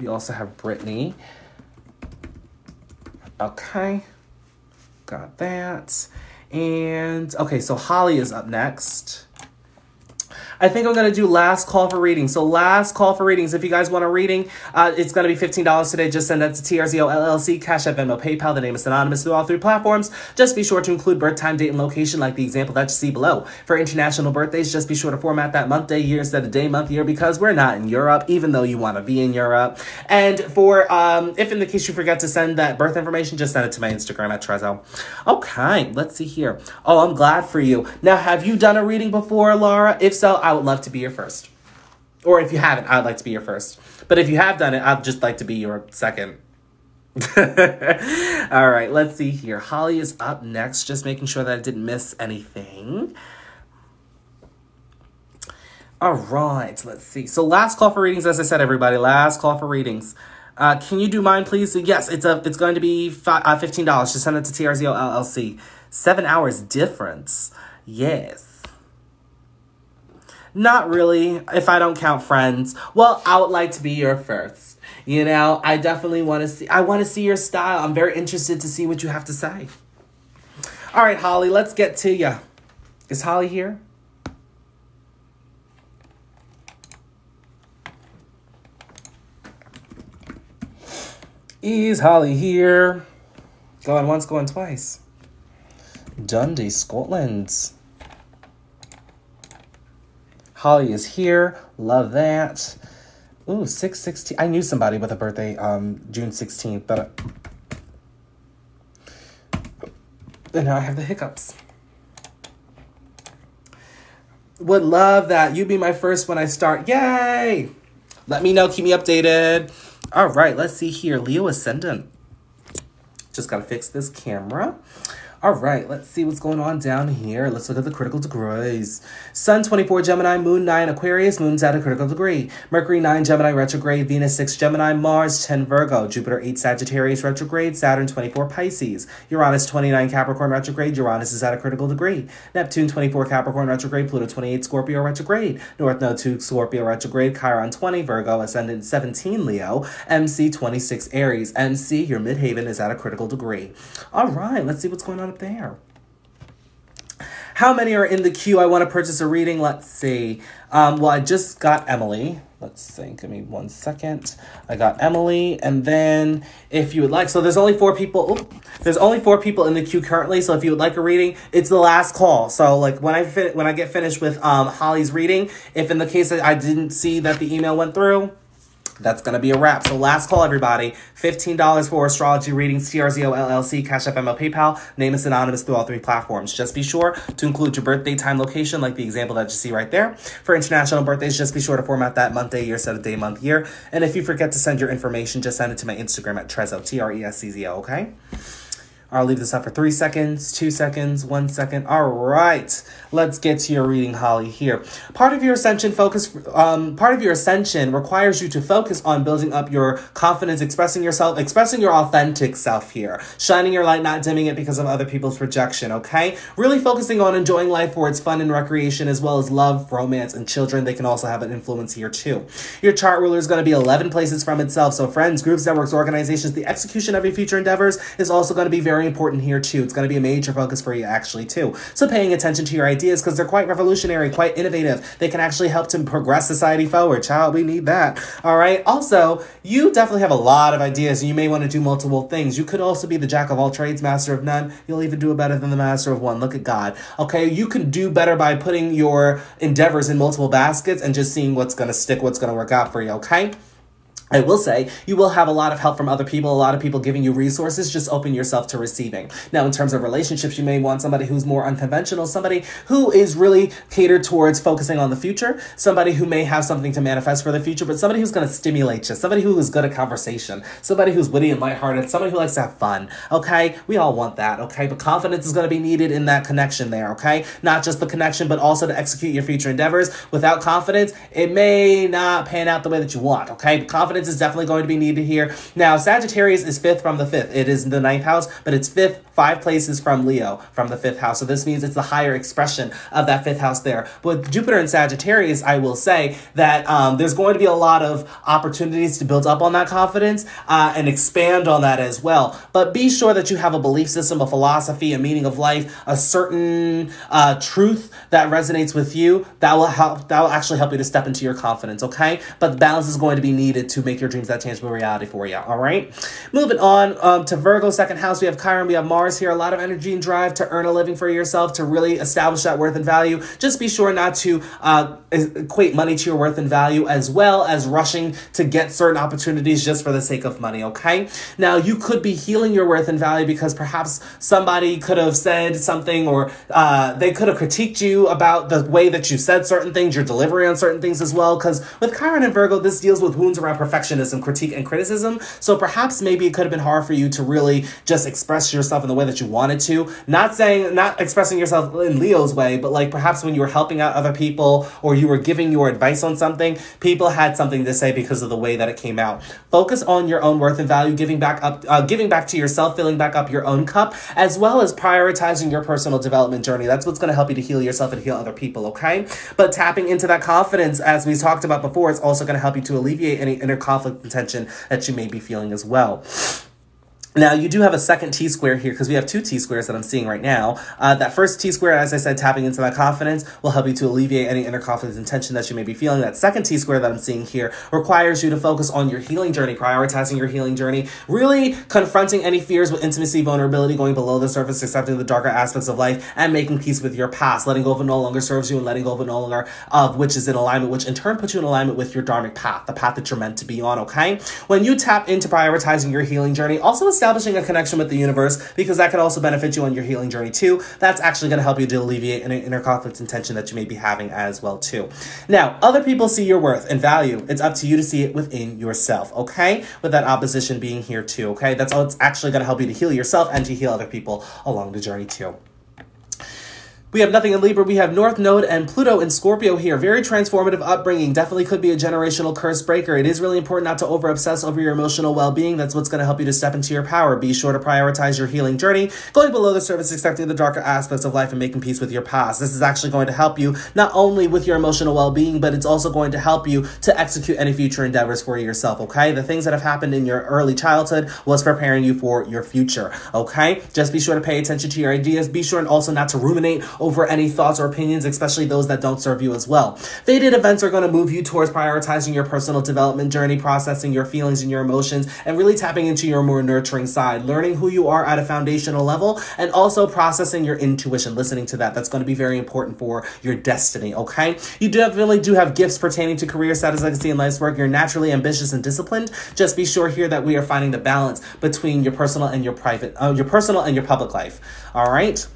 We also have Brittany. Okay, got that. And okay, so Holly is up next. I think I'm going to do last call for readings. So last call for readings. If you guys want a reading, it's going to be $15 today. Just send that to TRZO LLC, Cash App, Venmo, PayPal. The name is synonymous through all three platforms. Just be sure to include birth time, date, and location like the example that you see below. For international birthdays, just be sure to format that month, day, year instead of day, month, year, because we're not in Europe, even though you want to be in Europe. And for, if in the case you forget to send that birth information, just send it to my Instagram at TRZO. Okay, let's see here. Oh, I'm glad for you. Now, have you done a reading before, Laura? If so, I would love to be your first. Or if you haven't, I'd like to be your first. But if you have done it, I'd just like to be your second. All right, let's see here. Holly is up next, just making sure that I didn't miss anything. All right, let's see. So last call for readings, as I said, everybody, last call for readings. Can you do mine, please? So yes, it's going to be $15. Just send it to TRZO LLC. 7 hours difference. Yes. Not really, if I don't count friends. Well, I would like to be your first. I definitely want to see, I want to see your style. I'm very interested to see what you have to say. All right, Holly, let's get to you. Is Holly here? Is Holly here? Going once, going twice. Dundee, Scotland. Holly is here. Love that. Ooh, 6/16. I knew somebody with a birthday June 16th, but and now I have the hiccups. Would love that. You be my first when I start. Yay! Let me know. Keep me updated. All right, let's see here. Leo Ascendant. Just got to fix this camera. All right, let's see what's going on down here. Let's look at the critical degrees. Sun 24 Gemini, Moon 9 Aquarius, Moon's at a critical degree. Mercury 9 Gemini retrograde, Venus 6 Gemini, Mars 10 Virgo, Jupiter 8 Sagittarius retrograde, Saturn 24 Pisces, Uranus 29 Capricorn retrograde, Uranus is at a critical degree. Neptune 24 Capricorn retrograde, Pluto 28 Scorpio retrograde, North Node 2 Scorpio retrograde, Chiron 20 Virgo, Ascendant 17 Leo, MC 26 Aries. MC, your midhaven is at a critical degree. All right, let's see what's going on up there. How many are in the queue? I want to purchase a reading. Let's see. Well, I just got Emily. Let's see. Give me 1 second. I got Emily, and then if you would like, so there's only 4 people. Ooh, there's only 4 people in the queue currently. So if you would like a reading, it's the last call. So like when I get finished with Holly's reading, if in the case that I didn't see that the email went through, that's going to be a wrap. So last call, everybody. $15 for astrology readings, TRZO LLC, Cash App, Venmo, PayPal. Name is synonymous through all 3 platforms. Just be sure to include your birthday, time, location, like the example that you see right there. For international birthdays, just be sure to format that month, day, year, set of day, month, year. And if you forget to send your information, just send it to my Instagram at TRZO, TRESCZO, okay? I'll leave this up for 3 seconds, 2 seconds, 1 second. All right, let's get to your reading, Holly. Here, part of your ascension requires you to focus on building up your confidence, expressing yourself, expressing your authentic self here, shining your light, not dimming it because of other people's rejection. Okay, really focusing on enjoying life for its fun and recreation, as well as love, romance, and children. They can also have an influence here too. Your chart ruler is going to be 11 places from itself. So friends, groups, networks, organizations, the execution of your future endeavors is also going to be very important here too. It's going to be a major focus for you actually too. So paying attention to your ideas because they're quite revolutionary, quite innovative. They can actually help to progress society forward. Child, we need that. All right. Also, you definitely have a lot of ideas and you may want to do multiple things. You could also be the jack of all trades, master of none. You'll even do it better than the master of one. Look at God. Okay. You can do better by putting your endeavors in multiple baskets and just seeing what's going to stick, what's going to work out for you. Okay. I will say you will have a lot of help from other people, a lot of people giving you resources. Just open yourself to receiving. Now, in terms of relationships, you may want somebody who's more unconventional, somebody who is really catered towards focusing on the future, somebody who may have something to manifest for the future, but somebody who's going to stimulate you, somebody who is good at conversation, somebody who's witty and lighthearted, somebody who likes to have fun. Okay, we all want that. Okay, but confidence is going to be needed in that connection there. Okay, not just the connection, but also to execute your future endeavors. Without confidence, it may not pan out the way that you want. Okay, but confidence is definitely going to be needed here. Now, Sagittarius is 5th from the 5th. It is the 9th house, but it's 5th, 5 places from Leo, from the 5th house. So this means it's the higher expression of that 5th house there. But with Jupiter and Sagittarius, I will say that there's going to be a lot of opportunities to build up on that confidence and expand on that as well. But be sure that you have a belief system, a philosophy, a meaning of life, a certain truth that resonates with you that will actually help you to step into your confidence, okay? But the balance is going to be needed to make your dreams that tangible reality for you, all right? Moving on to Virgo, 2nd house, we have Chiron, we have Mars here. A lot of energy and drive to earn a living for yourself, to really establish that worth and value. Just be sure not to equate money to your worth and value, as well as rushing to get certain opportunities just for the sake of money, okay? Now, you could be healing your worth and value because perhaps somebody could have said something, or they could have critiqued you about the way that you said certain things, your delivery on certain things as well, because with Chiron and Virgo, this deals with wounds around perfectionism, critique, and criticism. So perhaps maybe it could have been hard for you to really just express yourself in the way that you wanted to. Not expressing yourself in Leo's way, but like perhaps when you were helping out other people or you were giving your advice on something, people had something to say because of the way that it came out. Focus on your own worth and value, giving back to yourself, filling back up your own cup, as well as prioritizing your personal development journey. That's what's going to help you to heal yourself and heal other people, okay? But tapping into that confidence, as we talked about before, it's also going to help you to alleviate any inner conflict and tension that you may be feeling as well. Now, you do have a second T-square here because we have two T-squares that I'm seeing right now. That first T-square, as I said, tapping into that confidence will help you to alleviate any inner conflict and tension that you may be feeling. That second T-square that I'm seeing here requires you to focus on your healing journey, prioritizing your healing journey, really confronting any fears with intimacy, vulnerability, going below the surface, accepting the darker aspects of life, and making peace with your past, letting go of what no longer serves you and letting go of what no longer which is in alignment, which in turn puts you in alignment with your dharmic path, the path that you're meant to be on, okay? When you tap into prioritizing your healing journey, also establishing a connection with the universe, because that could also benefit you on your healing journey too. That's actually going to help you to alleviate any inner conflict and tension that you may be having as well too. Now, other people see your worth and value. It's up to you to see it within yourself, okay? With that opposition being here too, okay? That's all. It's actually going to help you to heal yourself and to heal other people along the journey too. We have nothing in Libra. We have North Node and Pluto in Scorpio here. Very transformative upbringing. Definitely could be a generational curse breaker. It is really important not to over-obsess over your emotional well-being. That's what's going to help you to step into your power. Be sure to prioritize your healing journey, going below the surface, accepting the darker aspects of life, and making peace with your past. This is actually going to help you not only with your emotional well-being, but it's also going to help you to execute any future endeavors for yourself, okay? The things that have happened in your early childhood was preparing you for your future, okay? Just be sure to pay attention to your ideas. Be sure and also not to ruminate over any thoughts or opinions, especially those that don't serve you as well. Fated events are going to move you towards prioritizing your personal development journey, processing your feelings and your emotions, and really tapping into your more nurturing side, learning who you are at a foundational level, and also processing your intuition, listening to that. That's going to be very important for your destiny, okay? You definitely do have gifts pertaining to career, status, legacy, and life's work. You're naturally ambitious and disciplined. Just be sure here that we are finding the balance between your personal and your public life, all right?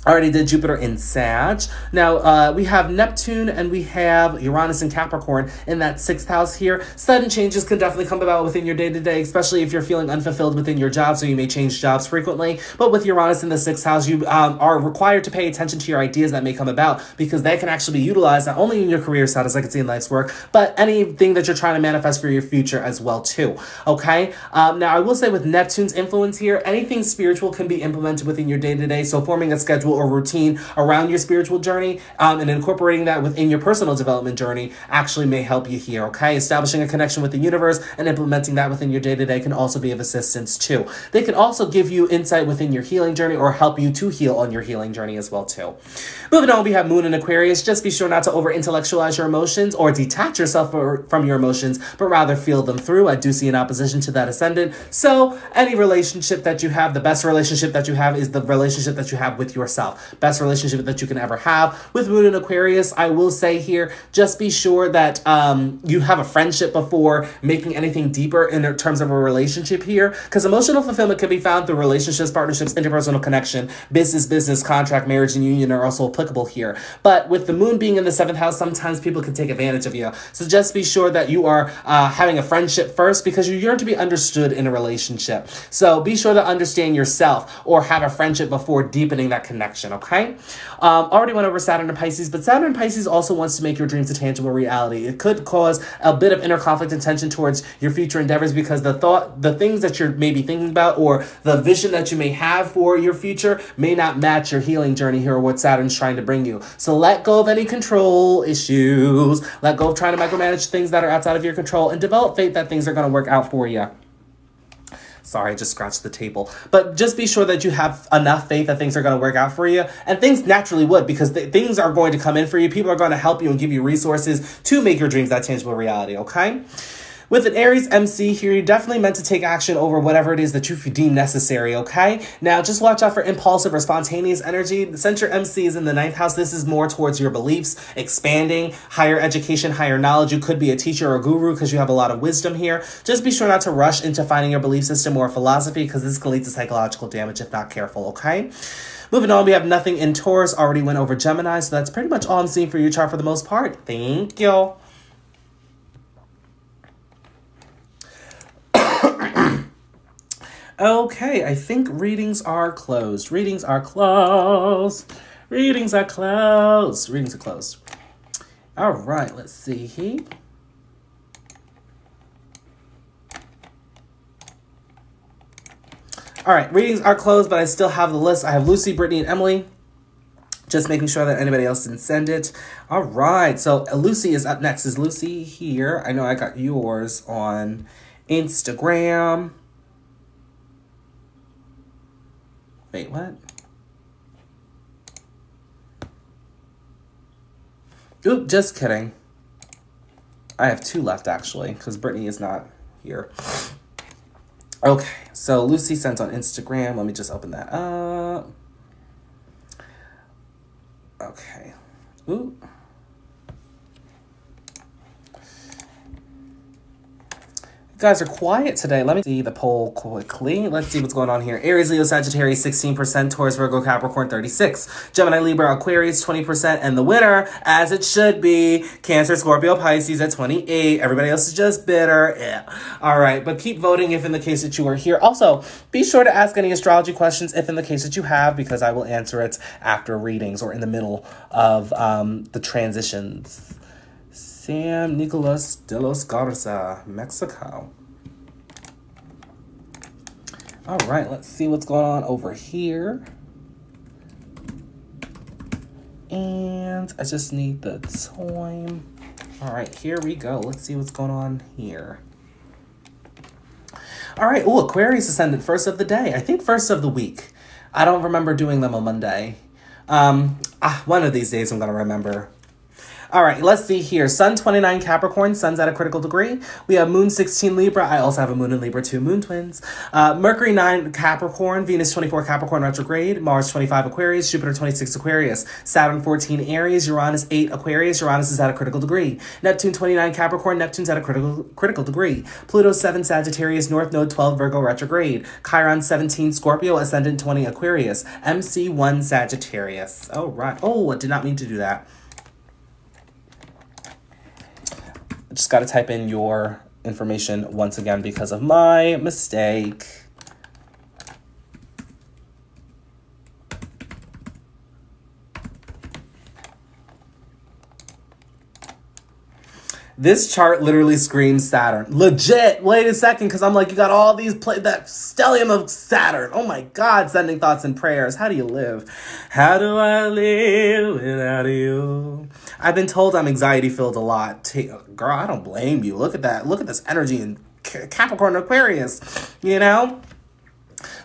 I already did Jupiter in Sag. Now, we have Neptune and we have Uranus in Capricorn in that 6th house here. Sudden changes can definitely come about within your day-to-day, especially if you're feeling unfulfilled within your job, so you may change jobs frequently. But with Uranus in the 6th house, you are required to pay attention to your ideas that may come about, because they can actually be utilized not only in your career status, like I can see in life's work, but anything that you're trying to manifest for your future as well too, okay? Now, I will say with Neptune's influence here, anything spiritual can be implemented within your day-to-day, so forming a schedule or routine around your spiritual journey and incorporating that within your personal development journey actually may help you here, okay? Establishing a connection with the universe and implementing that within your day-to-day can also be of assistance too. They can also give you insight within your healing journey or help you to heal on your healing journey as well too. Moving on, we have Moon in Aquarius. Just be sure not to over-intellectualize your emotions or detach yourself from your emotions, but rather feel them through. I do see an opposition to that ascendant. So any relationship that you have, the best relationship that you have is the relationship that you have with yourself. Best relationship that you can ever have. With Moon in Aquarius, I will say here, just be sure that you have a friendship before making anything deeper in terms of a relationship here, because emotional fulfillment can be found through relationships, partnerships, interpersonal connection, business, contract, marriage, and union are also applicable here. But with the Moon being in the 7th house, sometimes people can take advantage of you. So just be sure that you are having a friendship first, because you yearn to be understood in a relationship. So be sure to understand yourself or have a friendship before deepening that connection, okay? Already went over Saturn and Pisces, but Saturn and Pisces also wants to make your dreams a tangible reality. It could cause a bit of inner conflict and tension towards your future endeavors, because the things that you're maybe thinking about or the vision that you may have for your future may not match your healing journey here or what Saturn's trying to bring you. So let go of any control issues. Let go of trying to micromanage things that are outside of your control and develop faith that things are going to work out for you. Sorry, I just scratched the table. But just be sure that you have enough faith that things are going to work out for you. And things naturally would, because things are going to come in for you. People are going to help you and give you resources to make your dreams that tangible reality, okay? With an Aries MC here, you're definitely meant to take action over whatever it is that you deem necessary, okay? Now, just watch out for impulsive or spontaneous energy. Since your MC is in the 9th house, this is more towards your beliefs, expanding, higher education, higher knowledge. You could be a teacher or a guru because you have a lot of wisdom here. Just be sure not to rush into finding your belief system or philosophy, because this can lead to psychological damage if not careful, okay? Moving on, we have nothing in Taurus. Already went over Gemini, so that's pretty much all I'm seeing for your chart for the most part. Thank you. Okay, I think readings are closed. Readings are closed. Readings are closed. Readings are closed. All right, let's see here. All right, readings are closed, but I still have the list. I have Lucy, Brittany, and Emily. Just making sure that anybody else didn't send it. All right, so Lucy is up next. Is Lucy here? I know I got yours on Instagram. Wait, what? Oop, just kidding. I have 2 left, actually, because Brittany is not here. Okay, so Lucy sent on Instagram. Let me just open that up. Okay. Ooh. You guys are quiet today. Let me see the poll quickly. Let's see what's going on here. Aries, Leo, Sagittarius, 16%. Taurus, Virgo, Capricorn, 36%. Gemini, Libra, Aquarius, 20%. And the winner, as it should be, Cancer, Scorpio, Pisces at 28%. Everybody else is just bitter. Yeah. All right. But keep voting if in the case that you are here. Also, be sure to ask any astrology questions if in the case that you have, because I will answer it after readings or in the middle of the transitions. Sam Nicolas de los Garza, Mexico. All right, let's see what's going on over here. And I just need the time. All right, here we go. Let's see what's going on here. All right, oh, Aquarius ascendant, first of the day. I think first of the week. I don't remember doing them on Monday. One of these days I'm going to remember. All right, let's see here. Sun 29 Capricorn, Sun's at a critical degree. We have Moon 16 Libra. I also have a Moon in Libra, 2 Moon twins. Mercury 9 Capricorn, Venus 24 Capricorn retrograde, Mars 25 Aquarius, Jupiter 26 Aquarius, Saturn 14 Aries, Uranus 8 Aquarius. Uranus is at a critical degree. Neptune 29 Capricorn, Neptune's at a critical degree. Pluto 7 Sagittarius, North Node 12 Virgo retrograde. Chiron 17 Scorpio, Ascendant 20 Aquarius. MC 1 Sagittarius. Oh, right. Oh, I did not mean to do that. Just got to type in your information once again because of my mistake. This chart literally screams Saturn. Legit. Wait a second, because I'm like, you got all these, that stellium of Saturn. Oh my God, sending thoughts and prayers. How do you live? How do I live without you? I've been told I'm anxiety-filled a lot. Girl, I don't blame you. Look at that. Look at this energy in Capricorn Aquarius, you know?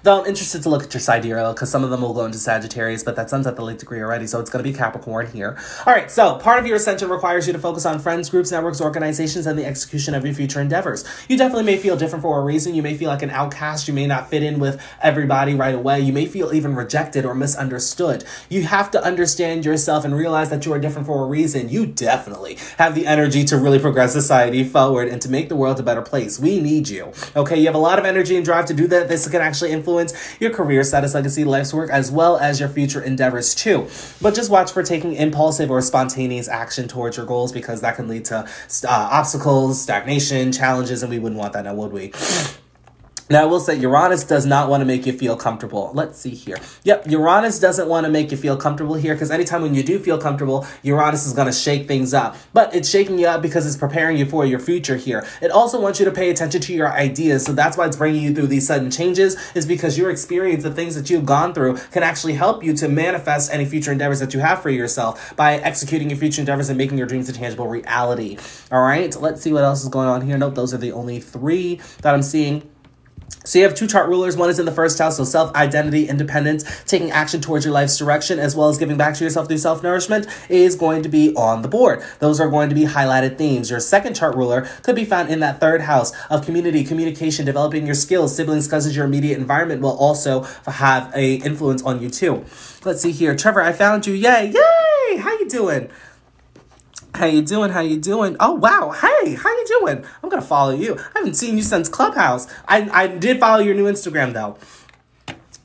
Though I'm interested to look at your sidereal because some of them will go into Sagittarius, but that sun's at the late degree already, so it's going to be Capricorn here. All right, so part of your ascension requires you to focus on friends, groups, networks, organizations, and the execution of your future endeavors. You definitely may feel different for a reason. You may feel like an outcast. You may not fit in with everybody right away. You may feel even rejected or misunderstood. You have to understand yourself and realize that you are different for a reason. You definitely have the energy to really progress society forward and to make the world a better place. We need you, okay? You have a lot of energy and drive to do that. This can actually influence your career status, legacy, life's work, as well as your future endeavors too. But just watch for taking impulsive or spontaneous action towards your goals because that can lead to obstacles, stagnation, challenges, and we wouldn't want that now, would we? Now, I will say Uranus does not want to make you feel comfortable. Let's see here. Yep, Uranus doesn't want to make you feel comfortable here because anytime when you do feel comfortable, Uranus is going to shake things up. But it's shaking you up because it's preparing you for your future here. It also wants you to pay attention to your ideas. So that's why it's bringing you through these sudden changes is because your experience, the things that you've gone through can actually help you to manifest any future endeavors that you have for yourself by executing your future endeavors and making your dreams a tangible reality. All right, let's see what else is going on here. Nope, those are the only 3 that I'm seeing. So you have 2 chart rulers. One is in the first house, so self-identity, independence, taking action towards your life's direction, as well as giving back to yourself through self-nourishment is going to be on the board. Those are going to be highlighted themes. Your second chart ruler could be found in that 3rd house of community, communication, developing your skills, siblings, cousins, your immediate environment will also have a influence on you too. Let's see here. Trevor, I found you. Yay. Yay. How you doing? How you doing? How you doing? Oh, wow. Hey, how you doing? I'm going to follow you. I haven't seen you since Clubhouse. I did follow your new Instagram, though.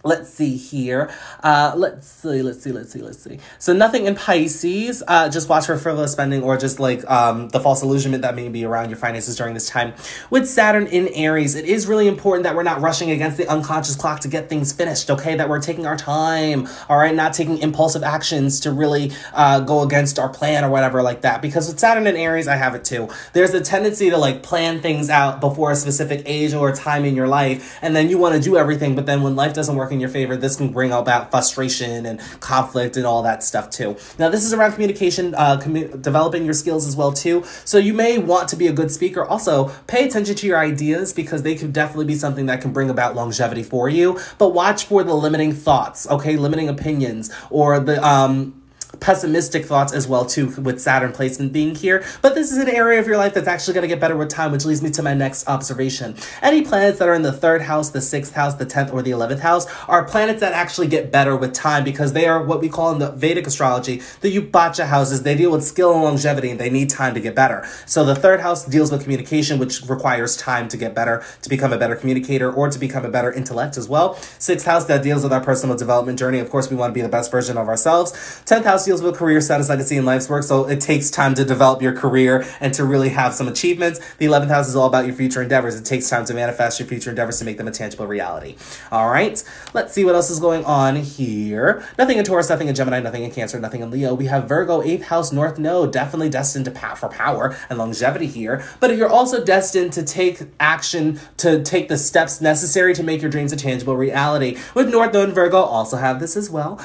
Let's see here. Let's see. So nothing in Pisces. Just watch for frivolous spending or just like the false illusionment that may be around your finances during this time. With Saturn in Aries, it is really important that we're not rushing against the unconscious clock to get things finished, okay? That we're taking our time, all right? Not taking impulsive actions to really go against our plan or whatever like that. Because with Saturn in Aries, I have it too. There's a tendency to like plan things out before a specific age or time in your life, and then you want to do everything, but then when life doesn't work in in your favor, this can bring about frustration and conflict and all that stuff too. Now, this is around communication, developing your skills as well too. So you may want to be a good speaker. Also, pay attention to your ideas because they can definitely be something that can bring about longevity for you. But watch for the limiting thoughts, okay? Limiting opinions or the pessimistic thoughts as well too, with Saturn placement being here. But this is an area of your life that's actually going to get better with time, which leads me to my next observation. Any planets that are in the 3rd house, the 6th house, the 10th, or the 11th house are planets that actually get better with time because they are what we call in the Vedic astrology the Upacha houses. They deal with skill and longevity, and they need time to get better. So the 3rd house deals with communication, which requires time to get better, to become a better communicator, or to become a better intellect as well. 6th house, that deals with our personal development journey. Of course, we want to be the best version of ourselves. 10th house deals with career status, legacy, and life's work. So it takes time to develop your career and to really have some achievements. The 11th house is all about your future endeavors. It takes time to manifest your future endeavors to make them a tangible reality. All right, let's see what else is going on here. Nothing in Taurus, nothing in Gemini, nothing in Cancer, nothing in Leo. We have Virgo, 8th house, North Node, definitely destined to for power and longevity here. But you're also destined to take action, to take the steps necessary to make your dreams a tangible reality. With North Node and Virgo, also have this as well.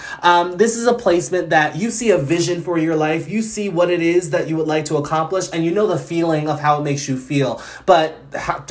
This is a placement that you see a vision for your life. You see what it is that you would like to accomplish, and you know the feeling of how it makes you feel. But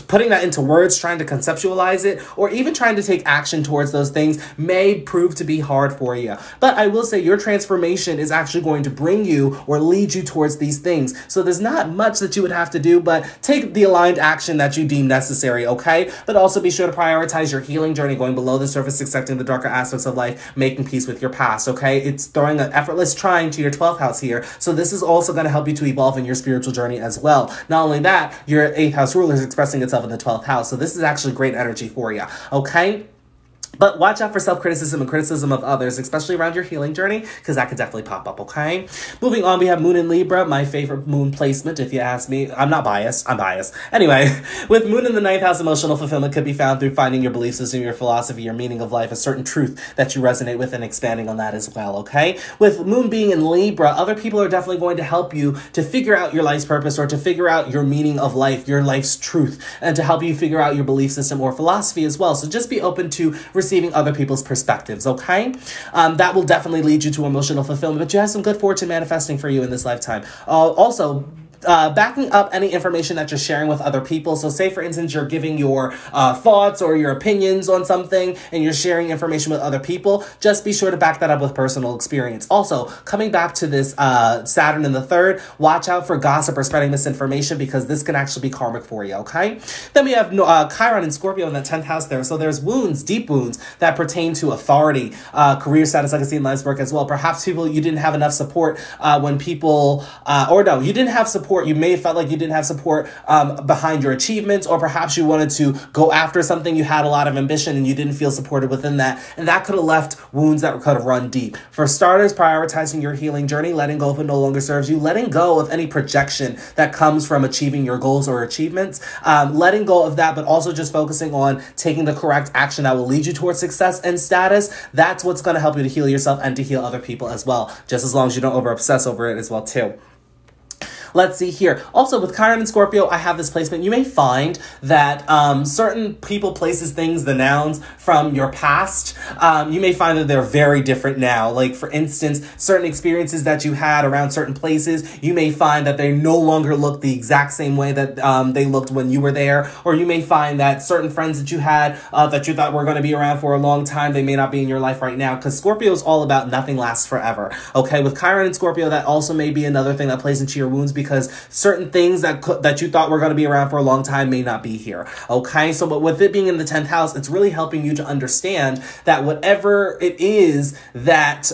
putting that into words, trying to conceptualize it, or even trying to take action towards those things may prove to be hard for you. But I will say your transformation is actually going to bring you or lead you towards these things. So there's not much that you would have to do, but take the aligned action that you deem necessary, okay? But also be sure to prioritize your healing journey, going below the surface, accepting the darker aspects of life, making peace with your past, okay? It's throwing an effortless trying to your 12th house here. So this is also going to help you to evolve in your spiritual journey as well. Not only that, your 8th house ruler is expressing itself in the 12th house. So this is actually great energy for you. Okay. But watch out for self-criticism and criticism of others, especially around your healing journey, because that could definitely pop up, okay? Moving on, we have Moon in Libra, my favorite moon placement, if you ask me. I'm not biased. I'm biased. Anyway, with Moon in the 9th house, emotional fulfillment could be found through finding your belief system, your philosophy, your meaning of life, a certain truth that you resonate with, and expanding on that as well, okay? With Moon being in Libra, other people are definitely going to help you to figure out your life's purpose or to figure out your meaning of life, your life's truth, and to help you figure out your belief system or philosophy as well. So just be open to receiving other people's perspectives, okay? That will definitely lead you to emotional fulfillment, but you have some good fortune manifesting for you in this lifetime. Also, backing up any information that you're sharing with other people. So say, for instance, you're giving your thoughts or your opinions on something and you're sharing information with other people. Just be sure to back that up with personal experience. Also, coming back to this Saturn in the 3rd, watch out for gossip or spreading misinformation because this can actually be karmic for you, okay? Then we have Chiron and Scorpio in the 10th house there. So there's wounds, deep wounds that pertain to authority, career status, legacy, and life's work as well. Perhaps people, you didn't have enough support when people, you didn't have support. You may have felt like you didn't have support behind your achievements, or perhaps you wanted to go after something. You had a lot of ambition and you didn't feel supported within that. And that could have left wounds that could have run deep. For starters, prioritizing your healing journey, letting go of what no longer serves you, letting go of any projection that comes from achieving your goals or achievements, letting go of that, but also just focusing on taking the correct action that will lead you towards success and status. That's what's going to help you to heal yourself and to heal other people as well, just as long as you don't over obsess over it as well too. Let's see here. Also, with Chiron and Scorpio, I have this placement. You may find that certain people, places, things, the nouns from your past, you may find that they're very different now. Like, for instance, certain experiences that you had around certain places, you may find that they no longer look the exact same way that they looked when you were there. Or you may find that certain friends that you had that you thought were going to be around for a long time, they may not be in your life right now. Because Scorpio is all about nothing lasts forever. Okay, with Chiron and Scorpio, that also may be another thing that plays into your wounds, because certain things that you thought were going to be around for a long time may not be here. Okay, so but with it being in the 10th house, it's really helping you to understand that whatever it is that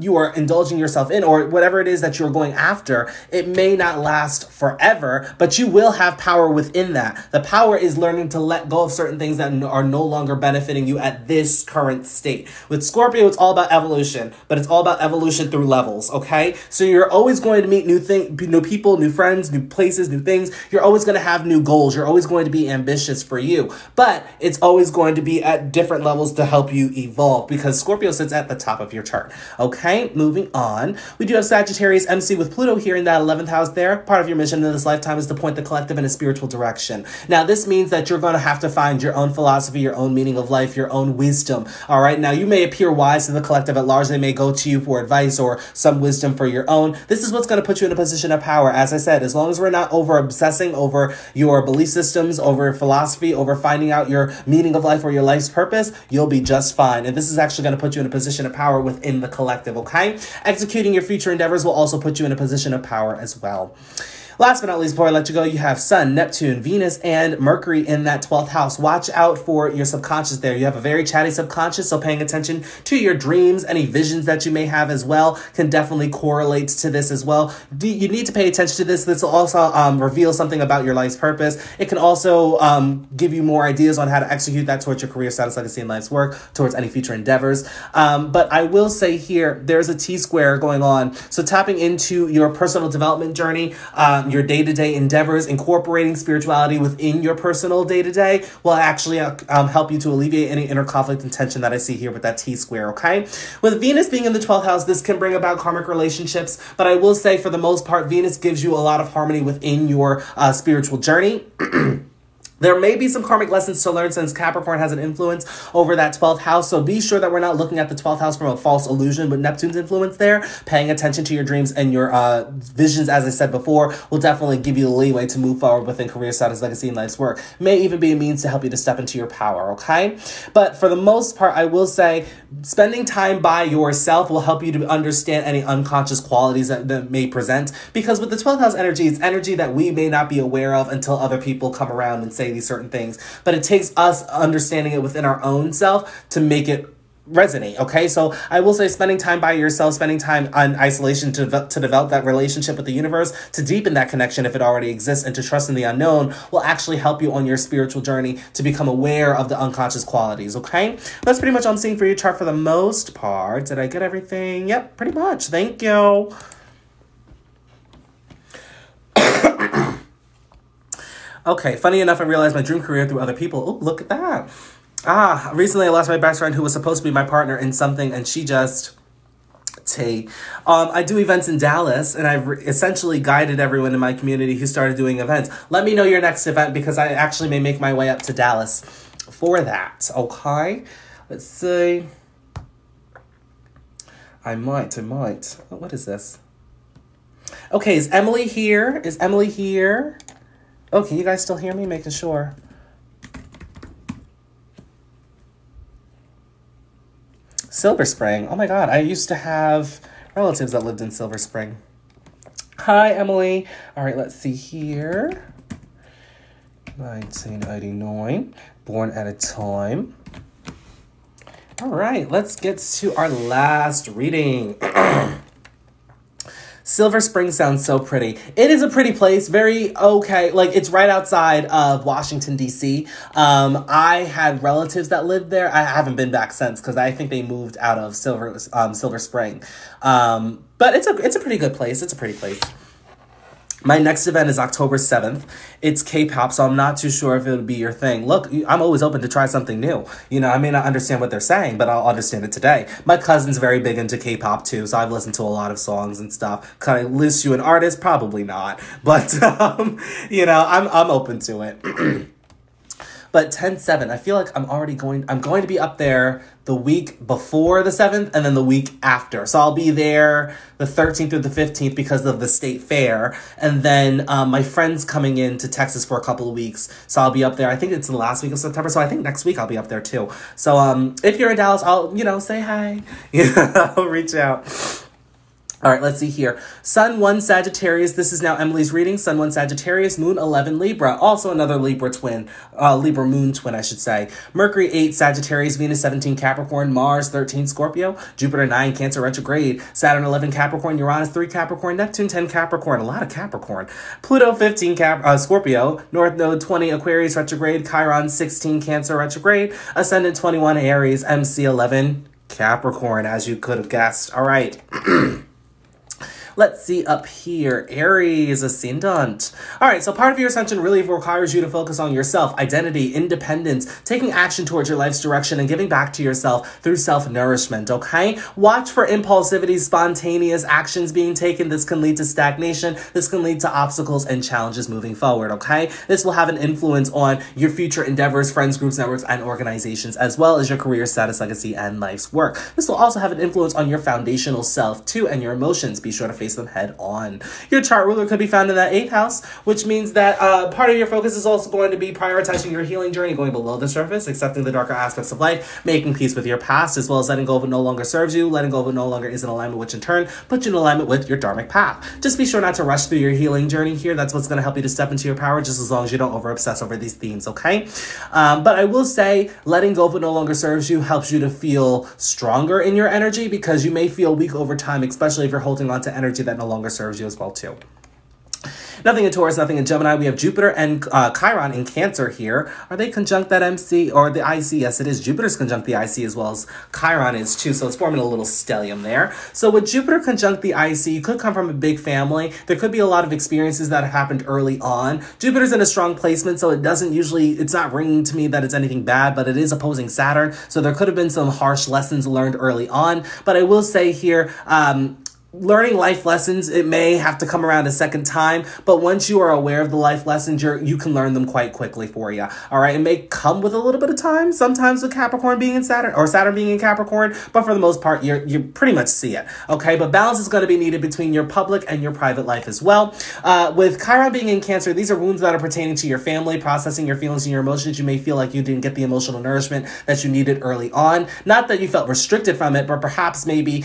you are indulging yourself in, or whatever it is that you're going after, it may not last forever, but you will have power within that. The power is learning to let go of certain things that are no longer benefiting you at this current state. With Scorpio, it's all about evolution, but it's all about evolution through levels, okay? So you're always going to meet new people people, new friends, new places, new things. You're always going to have new goals. You're always going to be ambitious for you, but it's always going to be at different levels to help you evolve because Scorpio sits at the top of your chart. Okay, moving on. We do have Sagittarius MC with Pluto here in that 11th house there. Part of your mission in this lifetime is to point the collective in a spiritual direction. Now, this means that you're going to have to find your own philosophy, your own meaning of life, your own wisdom. All right, now you may appear wise to the collective at large. They may go to you for advice or some wisdom for your own. This is what's going to put you in a position of power. As I said, as long as we're not over obsessing over your belief systems, over philosophy, over finding out your meaning of life or your life's purpose, you'll be just fine. And this is actually going to put you in a position of power within the collective, okay? Executing your future endeavors will also put you in a position of power as well. Last but not least, before I let you go, you have Sun, Neptune, Venus, and Mercury in that 12th house. Watch out for your subconscious there. You have a very chatty subconscious, so paying attention to your dreams, any visions that you may have as well can definitely correlate to this as well. You need to pay attention to this. This will also reveal something about your life's purpose. It can also give you more ideas on how to execute that towards your career status, legacy, and life's work, towards any future endeavors. But I will say here, there's a T-square going on. So tapping into your personal development journey, your day-to-day endeavors, incorporating spirituality within your personal day-to-day will actually help you to alleviate any inner conflict and tension that I see here with that T-square, okay? With Venus being in the 12th house, this can bring about karmic relationships, but I will say for the most part, Venus gives you a lot of harmony within your spiritual journey. There may be some karmic lessons to learn since Capricorn has an influence over that 12th house. So be sure that we're not looking at the 12th house from a false illusion with Neptune's influence there. Paying attention to your dreams and your visions, as I said before, will definitely give you the leeway to move forward within career status, legacy, and life's work. May even be a means to help you to step into your power, okay? But for the most part, I will say spending time by yourself will help you to understand any unconscious qualities that may present. Because with the 12th house energy, it's energy that we may not be aware of until other people come around and say these certain things, but it takes us understanding it within our own self to make it resonate, okay? So I will say spending time by yourself, spending time on isolation to develop that relationship with the universe, to deepen that connection if it already exists, and to trust in the unknown will actually help you on your spiritual journey to become aware of the unconscious qualities, okay? That's pretty much all I'm seeing for your chart for the most part. Did I get everything? Yep, pretty much. Thank you. Okay, funny enough, I realized my dream career through other people. Oh, look at that. Recently I lost my best friend who was supposed to be my partner in something, and she just... I do events in Dallas, and I've essentially guided everyone in my community who started doing events. Let me know your next event, because I actually may make my way up to Dallas for that, okay? Let's see. I might. Oh, what is this? Okay, is Emily here? Is Emily here? Oh, can you guys still hear me? Making sure. Silver Spring. Oh my God, I used to have relatives that lived in Silver Spring. Hi, Emily. All right, let's see here. 1989. Born at a time. All right, let's get to our last reading. Silver Spring sounds so pretty. It is a pretty place, very okay. Like, it's right outside of Washington, D.C. I had relatives that lived there. I haven't been back since because I think they moved out of Silver Spring. But it's a pretty good place. It's a pretty place. My next event is October 7th. It's K-pop, so I'm not too sure if it'll be your thing. Look, I'm always open to try something new. You know, I may not understand what they're saying, but I'll understand it today. My cousin's very big into K-pop too, so I've listened to a lot of songs and stuff. Can I list you an artist? Probably not. But, you know, I'm open to it. But 10/7, I feel like I'm going to be up there the week before the 7th and then the week after. So I'll be there the 13th through the 15th because of the state fair. And then my friend's coming in to Texas for a couple of weeks. So I'll be up there. I think it's the last week of September. So I think next week I'll be up there too. So if you're in Dallas, I'll, say hi. I'll reach out. All right, let's see here. Sun 1 Sagittarius. This is now Emily's reading. Sun 1 Sagittarius, Moon 11 Libra. Also another Libra twin. Libra moon twin, I should say. Mercury 8 Sagittarius, Venus 17 Capricorn, Mars 13 Scorpio, Jupiter 9 Cancer retrograde, Saturn 11 Capricorn, Uranus 3 Capricorn, Neptune 10 Capricorn. A lot of Capricorn. Pluto 15 Scorpio, North Node 20 Aquarius retrograde, Chiron 16 Cancer retrograde, Ascendant 21 Aries, MC 11 Capricorn, as you could have guessed. All right. Let's see up here, Aries Ascendant. All right, so part of your ascension really requires you to focus on yourself, identity, independence, taking action towards your life's direction, and giving back to yourself through self-nourishment, okay? Watch for impulsivity, spontaneous actions being taken. This can lead to stagnation. This can lead to obstacles and challenges moving forward, okay? This will have an influence on your future endeavors, friends, groups, networks, and organizations, as well as your career, status, legacy, and life's work. This will also have an influence on your foundational self, too, and your emotions. Be sure to face them head on. Your chart ruler could be found in that 8th house, which means that part of your focus is also going to be prioritizing your healing journey, going below the surface, accepting the darker aspects of life, making peace with your past, as well as letting go of what no longer serves you, letting go of what no longer is in alignment, which in turn puts you in alignment with your dharmic path. Just be sure not to rush through your healing journey here. That's what's going to help you to step into your power, just as long as you don't over-obsess over these themes, okay? But I will say letting go of what no longer serves you helps you to feel stronger in your energy, because you may feel weak over time, especially if you're holding on to energy that no longer serves you as well, too. Nothing in Taurus, nothing in Gemini. We have Jupiter and Chiron in Cancer here. Are they conjunct that MC or the IC? Yes, it is. Jupiter's conjunct the IC as well as Chiron is too. So it's forming a little stellium there. So with Jupiter conjunct the IC, you could come from a big family. There could be a lot of experiences that happened early on. Jupiter's in a strong placement, so it doesn't usually, it's not ringing to me that it's anything bad, but it is opposing Saturn. So there could have been some harsh lessons learned early on. But I will say here, learning life lessons, it may have to come around a second time, but once you are aware of the life lessons, you can learn them quite quickly for you. All right, it may come with a little bit of time, sometimes with Capricorn being in Saturn, or Saturn being in Capricorn, but for the most part, you pretty much see it. Okay, but balance is going to be needed between your public and your private life as well. With Chiron being in Cancer, these are wounds that are pertaining to your family, processing your feelings and your emotions. You may feel like you didn't get the emotional nourishment that you needed early on. Not that you felt restricted from it, but perhaps maybe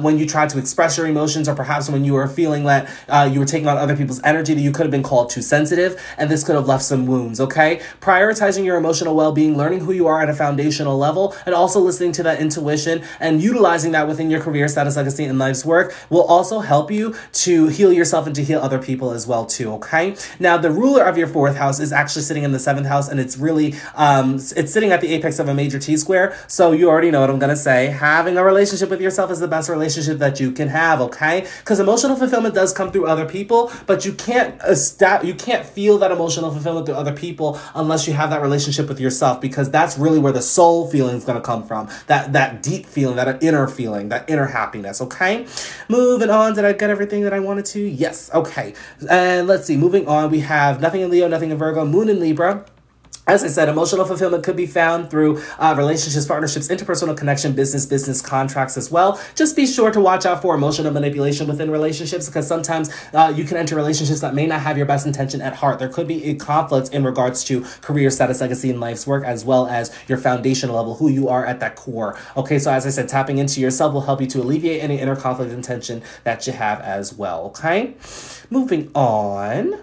when you tried to express your emotions, or perhaps when you were feeling that you were taking on other people's energy, that you could have been called too sensitive, and this could have left some wounds, okay? Prioritizing your emotional well-being, learning who you are at a foundational level, and also listening to that intuition and utilizing that within your career, status, legacy, and life's work will also help you to heal yourself and to heal other people as well too, okay? Now, the ruler of your 4th house is actually sitting in the 7th house, and it's really, it's sitting at the apex of a major T-square, so you already know what I'm going to say. Having a relationship with yourself is the best relationship that you can have, okay? Because emotional fulfillment does come through other people, but you can't feel that emotional fulfillment through other people unless you have that relationship with yourself, because that's really where the soul feeling is going to come from. That deep feeling, that inner feeling, that inner happiness, okay? Moving on, did I get everything that I wanted to? Yes, okay. And let's see, moving on, we have nothing in Leo, nothing in Virgo, Moon in Libra. As I said, emotional fulfillment could be found through relationships, partnerships, interpersonal connection, business contracts as well. Just be sure to watch out for emotional manipulation within relationships, because sometimes you can enter relationships that may not have your best intention at heart. There could be a conflict in regards to career, status, legacy, and life's work, as well as your foundational level, who you are at that core. Okay, so as I said, tapping into yourself will help you to alleviate any inner conflict and tension that you have as well, okay? Moving on.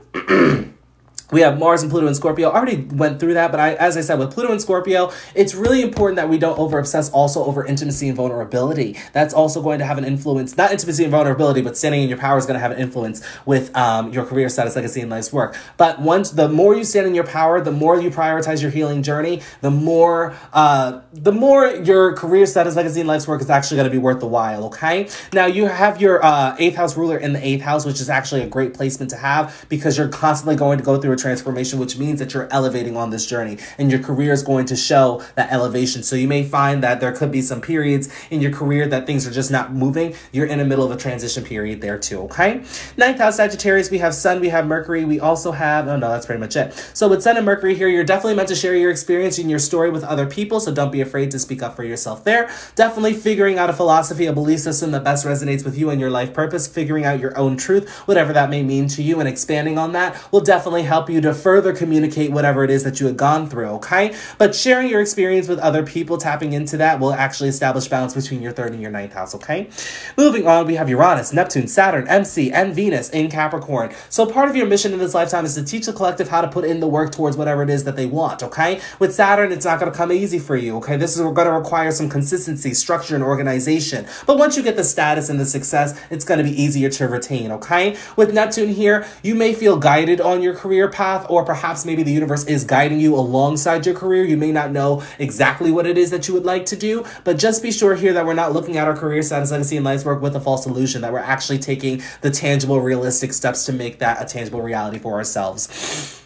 We have Mars and Pluto and Scorpio. I already went through that, but as I said, with Pluto and Scorpio, it's really important that we don't over-obsess also over intimacy and vulnerability. That's also going to have an influence, not intimacy and vulnerability, but standing in your power is going to have an influence with your career, status, legacy, and life's work. But the more you stand in your power, the more you prioritize your healing journey, the more your career, status, legacy, and life's work is actually going to be worth the while, okay? Now, you have your 8th house ruler in the 8th house, which is actually a great placement to have, because you're constantly going to go through a transformation, which means that you're elevating on this journey, and your career is going to show that elevation. So you may find that there could be some periods in your career that things are just not moving. You're in the middle of a transition period there too, okay? 9th house Sagittarius, we have Sun, we have Mercury, we also have, oh no, that's pretty much it. So with Sun and Mercury here, you're definitely meant to share your experience and your story with other people, so don't be afraid to speak up for yourself there. Definitely figuring out a philosophy, a belief system that best resonates with you and your life purpose, figuring out your own truth, whatever that may mean to you, and expanding on that will definitely help you to further communicate whatever it is that you have gone through, okay? But sharing your experience with other people, tapping into that, will actually establish balance between your 3rd and your 9th house, okay? Moving on, we have Uranus, Neptune, Saturn, MC, and Venus in Capricorn. So part of your mission in this lifetime is to teach the collective how to put in the work towards whatever it is that they want, okay? With Saturn, it's not going to come easy for you, okay? This is going to require some consistency, structure, and organization. But once you get the status and the success, it's going to be easier to retain, okay? With Neptune here, you may feel guided on your career path, path, or perhaps maybe the universe is guiding you alongside your career. You may not know exactly what it is that you would like to do, but just be sure here that we're not looking at our career status, legacy, and life's work with a false illusion, that we're actually taking the tangible, realistic steps to make that a tangible reality for ourselves.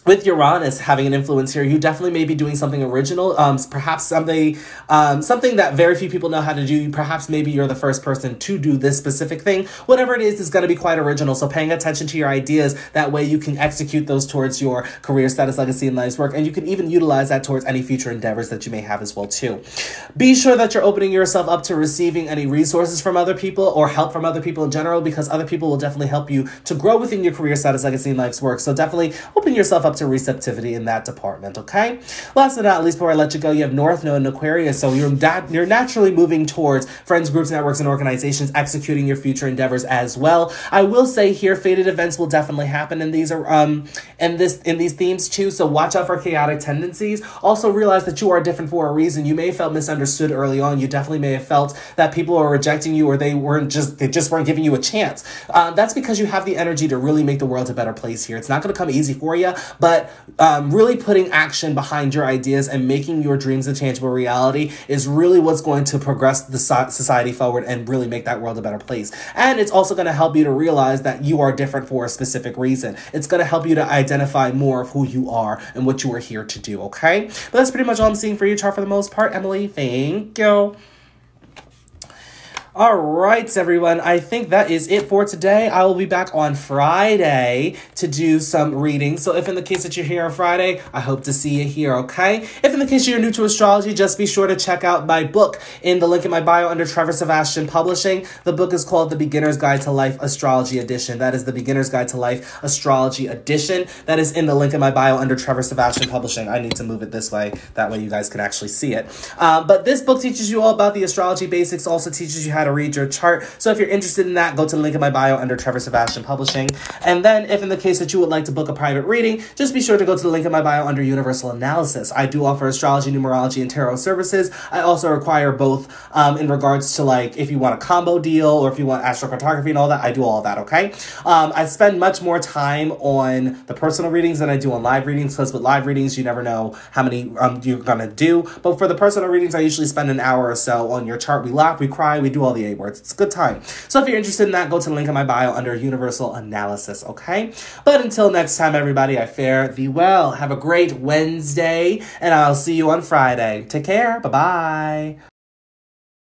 With Uranus having an influence here, you definitely may be doing something original, perhaps something that very few people know how to do. Perhaps maybe you're the first person to do this specific thing. Whatever it is going to be quite original. So paying attention to your ideas, that way you can execute those towards your career status, legacy, and life's work. And you can even utilize that towards any future endeavors that you may have as well too. Be sure that you're opening yourself up to receiving any resources from other people or help from other people in general, because other people will definitely help you to grow within your career status, legacy, and life's work. So definitely open yourself up to receptivity in that department, okay? Last but not least, before I let you go, you have North Node in Aquarius, so you're naturally moving towards friends, groups, networks, and organizations, executing your future endeavors as well. I will say here, fated events will definitely happen in these in these themes too, so watch out for chaotic tendencies. Also realize that you are different for a reason. You may have felt misunderstood early on. You definitely may have felt that people are rejecting you, or they just weren't giving you a chance. That's because you have the energy to really make the world a better place here. It's not going to come easy for you, but really putting action behind your ideas and making your dreams a tangible reality is really what's going to progress the society forward and really make that world a better place. And it's also going to help you to realize that you are different for a specific reason. It's going to help you to identify more of who you are and what you are here to do, okay? But that's pretty much all I'm seeing for your chart for the most part, Emily. Thank you. All right, everyone. I think that is it for today. I will be back on Friday to do some readings. So if in the case that you're here on Friday, I hope to see you here, okay? If in the case you're new to astrology, just be sure to check out my book in the link in my bio under Trevor Sebastian Publishing. The book is called The Beginner's Guide to Life Astrology Edition. That is The Beginner's Guide to Life Astrology Edition. That is in the link in my bio under Trevor Sebastian Publishing. I need to move it this way. That way you guys can actually see it. But this book teaches you all about the astrology basics, also teaches you how to read your chart. So if you're interested in that, go to the link in my bio under Trevor Sebastian Publishing. And then if in the case that you would like to book a private reading, just be sure to go to the link in my bio under Universal Analysis. I do offer astrology, numerology, and tarot services. I also require both in regards to, like, if you want a combo deal or if you want astrocartography and all that, I do all that, okay? I spend much more time on the personal readings than I do on live readings, because with live readings, you never know how many you're gonna do. But for the personal readings, I usually spend an hour or so on your chart. We laugh, we cry, we do all the A words. It's a good time. So if you're interested in that, go to the link in my bio under Universal Analysis, okay? But until next time, everybody, I fare thee well. Have a great Wednesday, and I'll see you on Friday. Take care. Bye-bye.